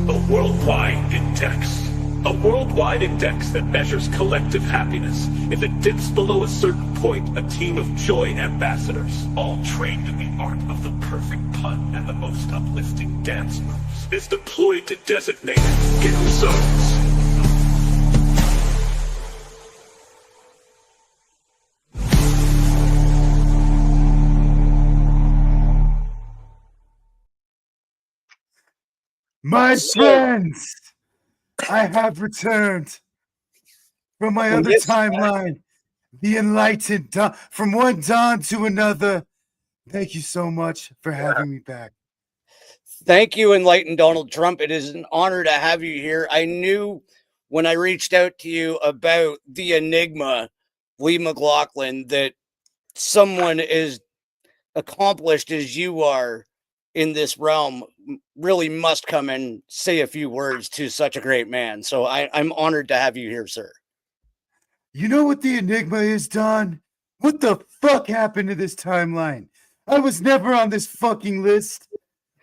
[SPEAKER 5] A worldwide index. A worldwide index that measures collective happiness. If it dips below a certain point, a team of joy ambassadors, all trained in the art of the perfect pun and the most uplifting dance moves, is deployed to designated given zones.
[SPEAKER 2] My friends, I have returned from my other timeline, the enlightened dawn, from one dawn to another. Thank you so much for having me back.
[SPEAKER 1] Thank you, enlightened Donald Trump. It is an honor to have you here. I knew when I reached out to you about the Enigma, Lee Mclaughlin, that someone as accomplished as you are in this realm really must come and say a few words to such a great man. So I'm honored to have you here, sir.
[SPEAKER 2] You know what the Enigma is, Don? What the fuck happened to this timeline? I was never on this fucking list.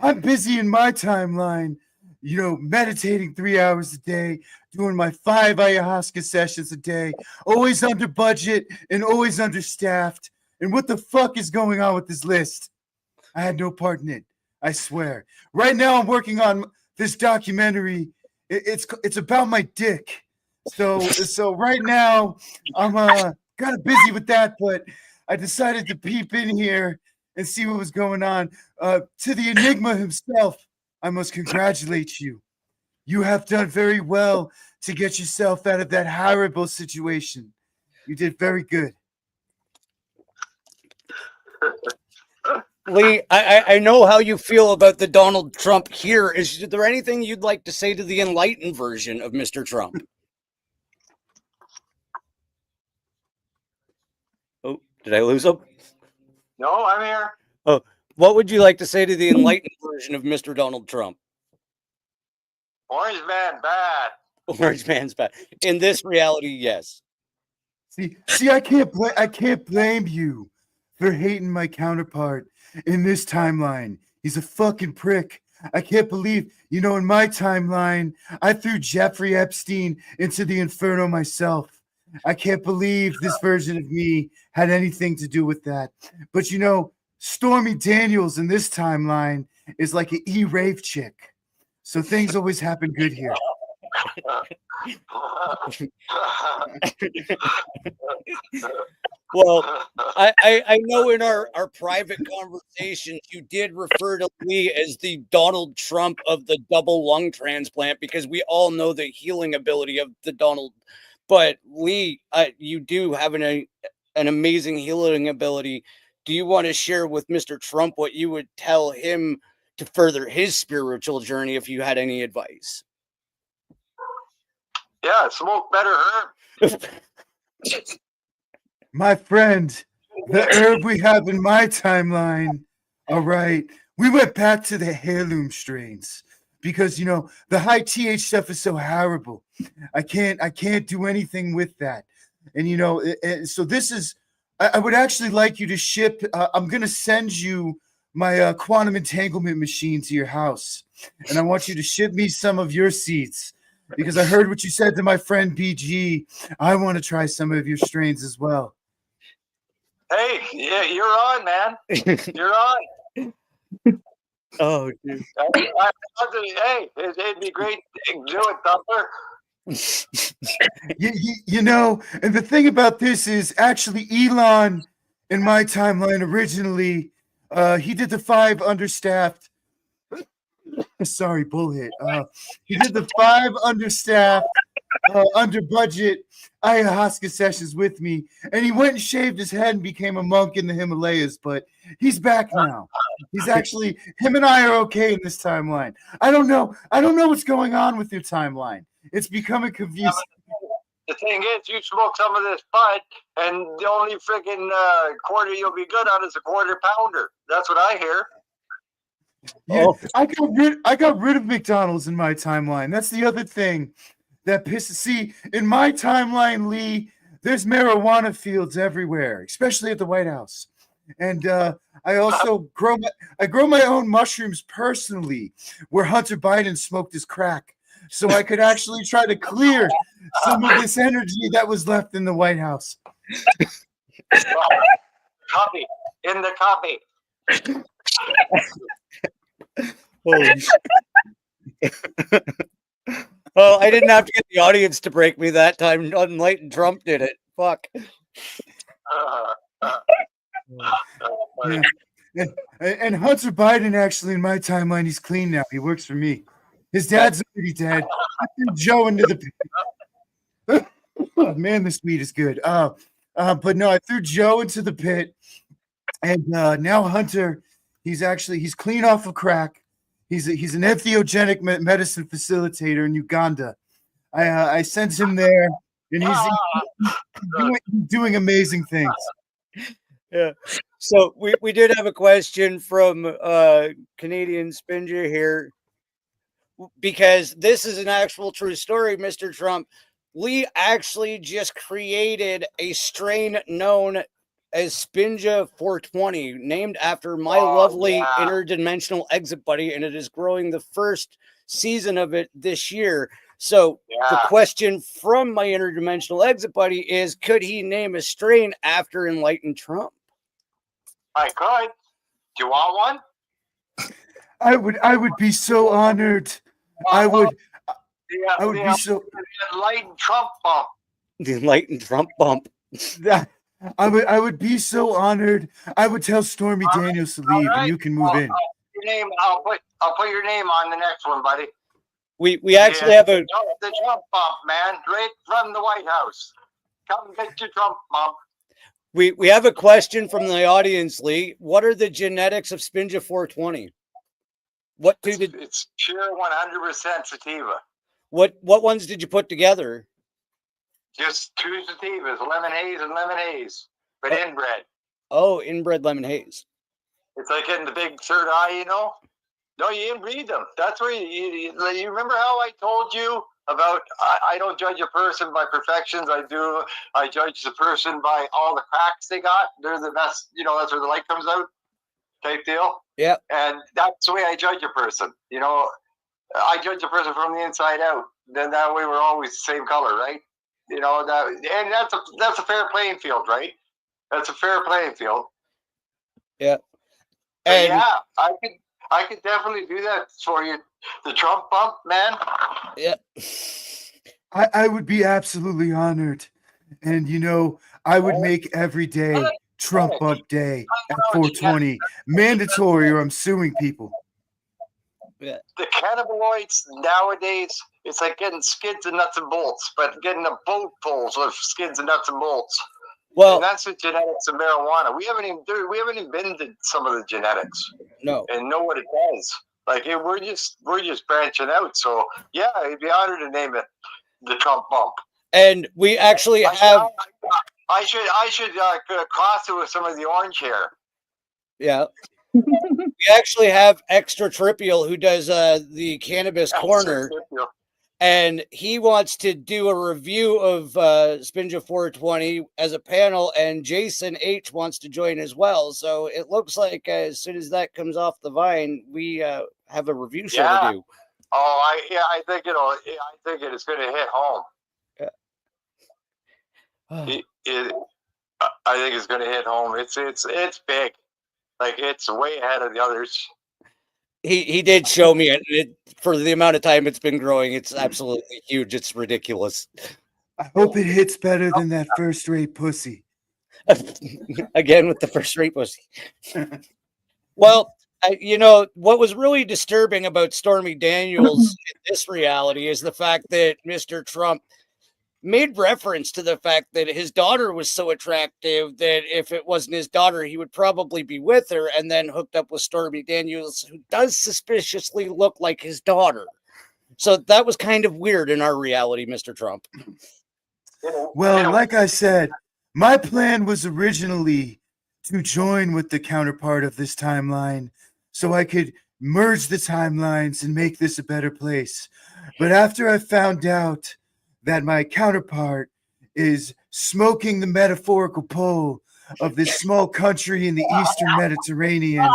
[SPEAKER 2] I'm busy in my timeline, you know, meditating 3 hours a day, doing my 5 ayahuasca sessions a day, always under budget and always understaffed. And what the fuck is going on with this list? I had no part in it, I swear. Right now I'm working on this documentary. It's about my dick. So right now I'm kind of busy with that, but I decided to peep in here and see what was going on. To the Enigma himself, I must congratulate you. You have done very well to get yourself out of that horrible situation. You did very good.
[SPEAKER 1] Lee, I know how you feel about the Donald Trump here. Is there anything you'd like to say to the enlightened version of Mr. Trump? Oh, did I lose him?
[SPEAKER 4] No, I'm here.
[SPEAKER 1] Oh, what would you like to say to the enlightened version of Mr. Donald Trump?
[SPEAKER 4] Orange man, bad.
[SPEAKER 1] Orange man's bad. In this reality, yes.
[SPEAKER 2] See, I can't blame you for hating my counterpart in this timeline.
[SPEAKER 6] He's a fucking prick. I can't believe, in my timeline, I threw Jeffrey Epstein into the inferno myself. I can't believe this version of me had anything to do with that. But Stormy Daniels in this timeline is like an E-rave chick. So things always happen good here.
[SPEAKER 1] Well, I know in our private conversations you did refer to Lee as the Donald Trump of the double lung transplant, because we all know the healing ability of the Donald. But Lee, you do have an amazing healing ability. Do you want to share with Mr. Trump what you would tell him to further his spiritual journey if you had any advice?
[SPEAKER 4] Yeah, smoke better herb.
[SPEAKER 6] My friend, the herb we have in my timeline, all right, we went back to the heirloom strains because, the high TH stuff is so horrible. I can't do anything with that. And, so this is, I would actually like you to ship, I'm going to send you my quantum entanglement machine to your house. And I want you to ship me some of your seeds because I heard what you said to my friend BG. I want to try some of your strains as well.
[SPEAKER 4] Hey, yeah, you're on, man. You're on.
[SPEAKER 1] Oh, dude.
[SPEAKER 4] Hey, it'd be great to do it, Thumper.
[SPEAKER 6] And the thing about this is actually Elon in my timeline originally, he did the 5 understaffed. Sorry, bullhead. He did the 5 understaffed, under budget ayahuasca sessions with me, and he went and shaved his head and became a monk in the Himalayas. But he's back now. He's actually, him and I are okay in this timeline. I don't know what's going on with your timeline. It's becoming confusing.
[SPEAKER 4] The thing is, you smoke some of this bud, and the only freaking quarter you'll be good on is a quarter pounder. That's what I hear.
[SPEAKER 6] Yeah, I got rid of McDonald's in my timeline. That's the other thing that pisses. See, in my timeline, Lee, there's marijuana fields everywhere, especially at the White House. And I also grow my own mushrooms personally, where Hunter Biden smoked his crack, so I could actually try to clear some of this energy that was left in the White House.
[SPEAKER 4] Copy in the copy.
[SPEAKER 1] Holy shit. Oh, I didn't have to get the audience to break me that time. Unenlightened Trump did it. Fuck.
[SPEAKER 6] Yeah. And Hunter Biden, actually, in my timeline, he's clean now. He works for me. His dad's already dead. I threw Joe into the pit. Oh, man, this weed is good. But no, I threw Joe into the pit, and now Hunter, he's clean off of crack. He's an entheogenic medicine facilitator in Uganda. I sent him there, and he's doing amazing things.
[SPEAKER 1] Yeah. So we did have a question from Canadian Spinger here, because this is an actual true story, Mr. Trump. Lee actually just created a strain known as Spinja 420, named after my lovely interdimensional exit buddy, and it is growing the first season of it this year. So the question from my interdimensional exit buddy is, could he name a strain after Enlightened Trump?
[SPEAKER 4] I could. Do you want one?
[SPEAKER 6] I would be so honored. I would be so.
[SPEAKER 4] The Enlightened Trump bump.
[SPEAKER 1] The Enlightened Trump bump.
[SPEAKER 6] I would be so honored. I would tell Stormy Daniels to leave, and you can move in.
[SPEAKER 4] I'll put your name on the next one, buddy.
[SPEAKER 1] We actually have
[SPEAKER 4] the Trump bump, man, right from the White House. Come get your Trump bump.
[SPEAKER 1] We have a question from the audience, Lee. What are the genetics of Spinja 420? It's
[SPEAKER 4] pure 100% sativa.
[SPEAKER 1] What ones did you put together?
[SPEAKER 4] Just 2 sativas, lemon haze and lemon haze, but inbred.
[SPEAKER 1] Oh, inbred lemon haze.
[SPEAKER 4] It's like getting the big third eye, No, you inbreed them. That's where you remember how I told you about I don't judge a person by perfections. I judge the person by all the cracks they got. They're the best, that's where the light comes out. type deal.
[SPEAKER 1] Yeah.
[SPEAKER 4] And that's the way I judge a person. You know, I judge a person from the inside out. Then that way we're always the same color, right? You know, and that's a fair playing field, right? That's a fair playing field.
[SPEAKER 1] Yeah.
[SPEAKER 4] And yeah, I could definitely do that for you. The Trump bump, man.
[SPEAKER 1] Yeah.
[SPEAKER 6] I would be absolutely honored. And, you know, I would make every day Trump Bump Day at 420. Mandatory, or I'm suing people.
[SPEAKER 1] Yeah.
[SPEAKER 4] The cannabinoids nowadays, it's like getting skids and nuts and bolts, but getting a boat full of skids and nuts and bolts.
[SPEAKER 1] Well,
[SPEAKER 4] And that's the genetics of marijuana. We haven't even been to some of the genetics.
[SPEAKER 1] No.
[SPEAKER 4] And know what it does. Like we're just branching out. So yeah, I'd be honored to name it the Trump bump.
[SPEAKER 1] And we actually have.
[SPEAKER 4] I should cross it with some of the orange hair.
[SPEAKER 1] Yeah. We actually have Extratripial who does the Cannabis Corner. And he wants to do a review of Spinja 420 as a panel, and Jason H wants to join as well. So it looks like as soon as that comes off the vine, we have a review show to do.
[SPEAKER 4] Oh, I think it's going to hit home.
[SPEAKER 1] Yeah.
[SPEAKER 4] I think it's going to hit home. It's big, like it's way ahead of the others.
[SPEAKER 1] He did show me it for the amount of time it's been growing. It's absolutely huge. It's ridiculous.
[SPEAKER 6] I hope it hits better than that first-rate pussy.
[SPEAKER 1] Again with the first-rate pussy. Well, you know, what was really disturbing about Stormy Daniels in this reality is the fact that Mr. Trump made reference to the fact that his daughter was so attractive that if it wasn't his daughter, he would probably be with her, and then hooked up with Stormy Daniels, who does suspiciously look like his daughter. So that was kind of weird in our reality, Mr. Trump.
[SPEAKER 6] Well, like I said, my plan was originally to join with the counterpart of this timeline so I could merge the timelines and make this a better place. But after I found out that my counterpart is smoking the metaphorical pole of this small country in the Eastern Mediterranean,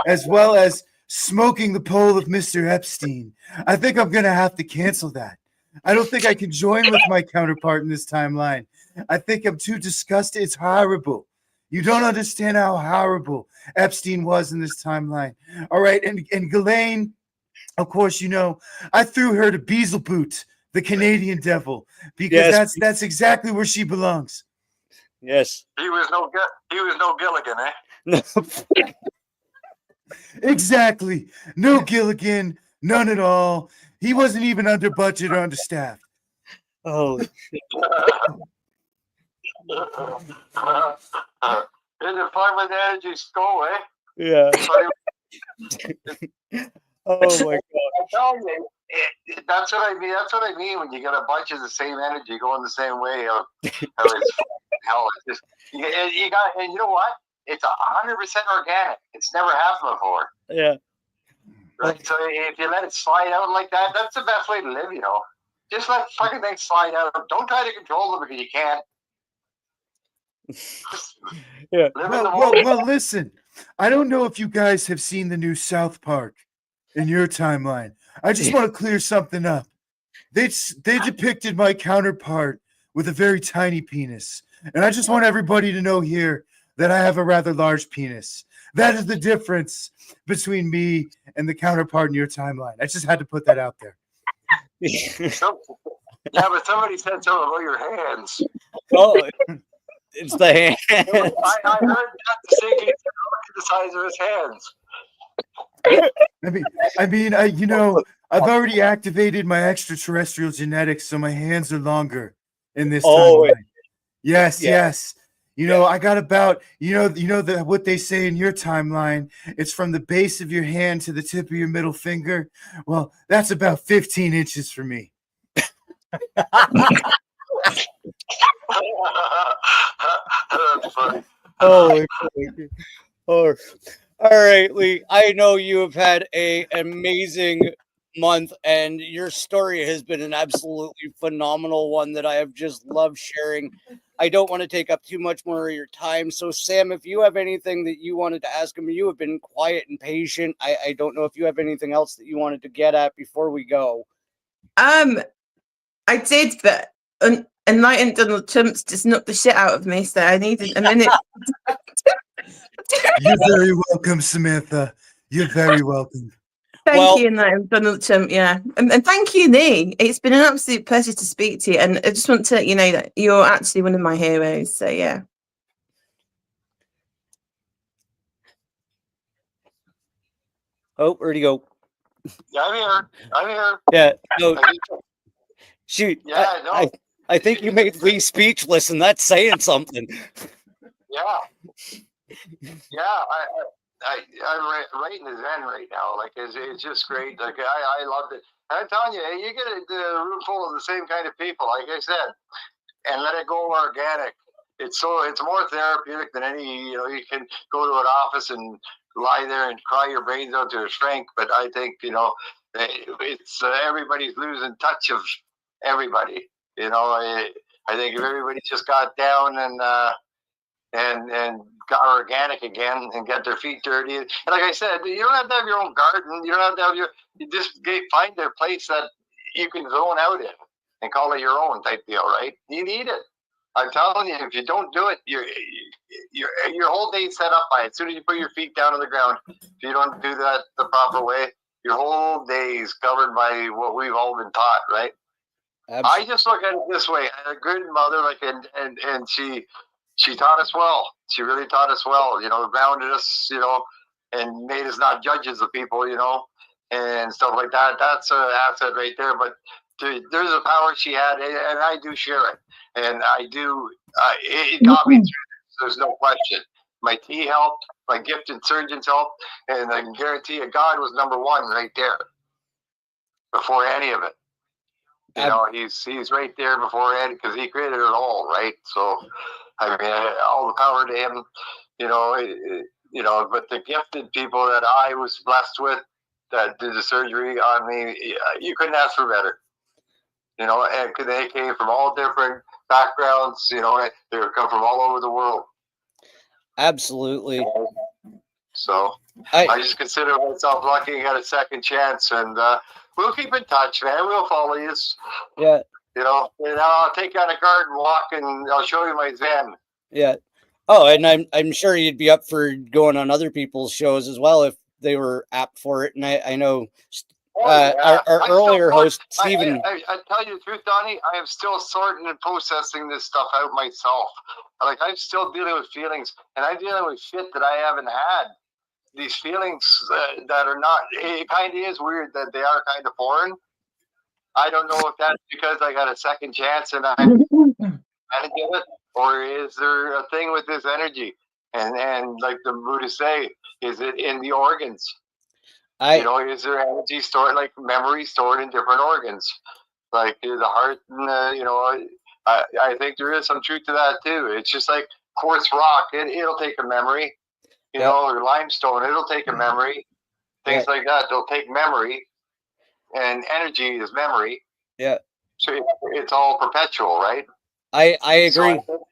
[SPEAKER 6] as well as smoking the pole of Mr. Epstein, I think I'm going to have to cancel that. I don't think I can join with my counterpart in this timeline. I think I'm too disgusted. It's horrible. You don't understand how horrible Epstein was in this timeline. All right, and Ghislaine, of course, you know, I threw her to Beelzebub, the Canadian devil, because that's exactly where she belongs.
[SPEAKER 1] Yes.
[SPEAKER 4] He was no Gilligan, eh?
[SPEAKER 1] No.
[SPEAKER 6] Exactly. No Gilligan, none at all. He wasn't even under budget or understaffed.
[SPEAKER 1] Oh.
[SPEAKER 4] Isn't it fun when the energies go, eh?
[SPEAKER 1] Yeah. Oh my God.
[SPEAKER 4] That's what I mean. That's what I mean when you get a bunch of the same energy going the same way. It's hell. It's just you got, and you know what? It's 100% organic. It's never happened before.
[SPEAKER 1] Yeah.
[SPEAKER 4] Right. So if you let it slide out like that, that's the best way to live. You know, just let fucking things slide out. Don't try to control them because you can't.
[SPEAKER 1] Yeah.
[SPEAKER 6] Well, listen. I don't know if you guys have seen the new South Park in your timeline. I just want to clear something up. They depicted my counterpart with a very tiny penis. And I just want everybody to know here that I have a rather large penis. That is the difference between me and the counterpart in your timeline. I just had to put that out there.
[SPEAKER 4] Yeah, but somebody said something about your hands.
[SPEAKER 1] Oh, it's the hand.
[SPEAKER 4] I heard that distinctly. The size of his hands.
[SPEAKER 6] I mean, you know, I've already activated my extraterrestrial genetics, so my hands are longer in this timeline. Yes. You know, I got about, you know what they say in your timeline. It's from the base of your hand to the tip of your middle finger. Well, that's about 15 inches for me.
[SPEAKER 4] That's funny.
[SPEAKER 1] Oh, all right, Lee. I know you have had an amazing month, and your story has been an absolutely phenomenal one that I have just loved sharing. I don't want to take up too much more of your time. So, Sam, if you have anything that you wanted to ask him, you have been quiet and patient. I don't know if you have anything else that you wanted to get at before we go.
[SPEAKER 3] I did, but enlightened Donald Trump's just knocked the shit out of me, so I needed a minute.
[SPEAKER 6] You're very welcome, Samantha. You're very welcome.
[SPEAKER 3] Thank you, enlightened Donald Trump. Yeah, and thank you, Lee. It's been an absolute pleasure to speak to you, and I just want to let you know that you're actually one of my heroes. So yeah.
[SPEAKER 1] Oh, where'd he go?
[SPEAKER 4] Yeah, I'm here. I'm here.
[SPEAKER 1] Yeah. No. Shoot.
[SPEAKER 4] Yeah, no.
[SPEAKER 1] I think you made Lee speechless, and that's saying something.
[SPEAKER 4] Yeah. Yeah, I'm right in the zen right now. Like it's just great. Like I loved it. And I'm telling you, you get a room full of the same kind of people, like I said, and let it go organic. It's more therapeutic than any. You can go to an office and lie there and cry your brains out to a shrink. But I think it's everybody's losing touch of everybody. I think if everybody just got down and got organic again and get their feet dirty. And like I said, you don't have to have your own garden. You don't have to have you just find their place that you can zone out in and call it your own type deal, right? You need it. I'm telling you, if you don't do it, your whole day's set up by it. As soon as you put your feet down on the ground, if you don't do that the proper way, your whole day is covered by what we've all been taught, right? Absolutely. I just look at it this way. I had a good mother, and she taught us well. She really taught us well, grounded us, and made us not judges of people, and stuff like that. That's an asset right there. But there's a power she had, and I do share it. And I do, it got me through this. There's no question. My tea helped, my gifted surgeons helped, and I can guarantee you God was number one right there before any of it. He's right there before any, because he created it all, right? So, I mean, all the power to him, but the gifted people that I was blessed with that did the surgery on me, you couldn't ask for better. And they came from all different backgrounds, they would come from all over the world.
[SPEAKER 1] Absolutely.
[SPEAKER 4] So I just consider myself lucky I got a second chance, and we'll keep in touch, man. We'll follow you.
[SPEAKER 1] Yeah.
[SPEAKER 4] And I'll take you on a garden walk, and I'll show you my zen.
[SPEAKER 1] Yeah. Oh, and I'm sure you'd be up for going on other people's shows as well if they were apt for it. And I know our earlier host, Stephen.
[SPEAKER 4] I tell you the truth, Donnie, I am still sorting and processing this stuff out myself. Like, I'm still dealing with feelings, and I'm dealing with shit that I haven't had. These feelings that are not, it kind of is weird that they are kind of foreign. I don't know if that's because I got a second chance and I'm managing it, or is there a thing with this energy? And like the Buddhists say, is it in the organs? Is there energy stored, like memory stored in different organs, like the heart? And I think there is some truth to that too. It's just like quartz rock; it'll take a memory, or limestone. It'll take a memory. Things like that. They'll take memory, and energy is memory.
[SPEAKER 1] Yeah.
[SPEAKER 4] So it's all perpetual, right?
[SPEAKER 1] I agree.
[SPEAKER 4] So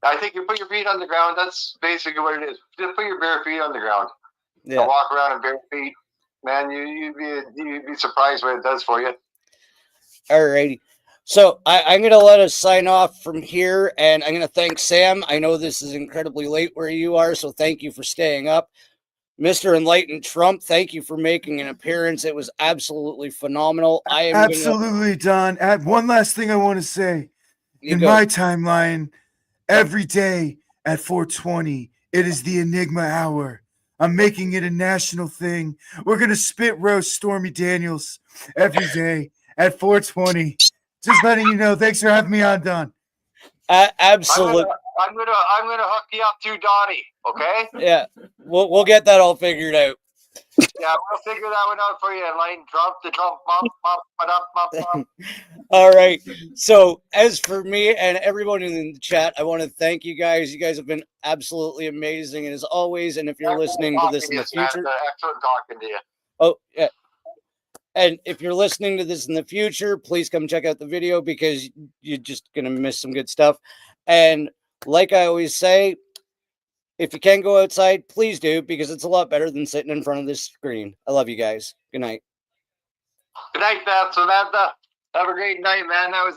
[SPEAKER 4] I think you put your feet on the ground. That's basically what it is. Just put your bare feet on the ground. Yeah. And walk around in bare feet. Man, you'd be surprised what it does for you.
[SPEAKER 1] Alrighty. So I'm going to let us sign off from here, and I'm going to thank Sam. I know this is incredibly late where you are, so thank you for staying up. Mr. Enlightened Trump, thank you for making an appearance. It was absolutely phenomenal.
[SPEAKER 6] Don. One last thing I want to say. My timeline, every day at 4:20, it is the Enigma hour. I'm making it a national thing. We're going to spit roast Stormy Daniels every day at 4:20. Just letting you know. Thanks for having me on, Don.
[SPEAKER 1] Absolutely.
[SPEAKER 4] I'm gonna hook you up to Donnie. Okay.
[SPEAKER 1] Yeah, we'll get that all figured out.
[SPEAKER 4] Yeah, we'll figure that one out for you. Enlightened Trump, the Trump.
[SPEAKER 1] All right. So as for me and everyone in the chat, I want to thank you guys. You guys have been absolutely amazing, as always. And if you're listening to this in the future,
[SPEAKER 4] excellent talking to you.
[SPEAKER 1] Oh yeah. And if you're listening to this in the future, please come check out the video because you're just going to miss some good stuff. And like I always say, if you can go outside, please do, because it's a lot better than sitting in front of this screen. I love you guys. Good night.
[SPEAKER 4] Good night, Phat, Samantha. Have a great night, man. That was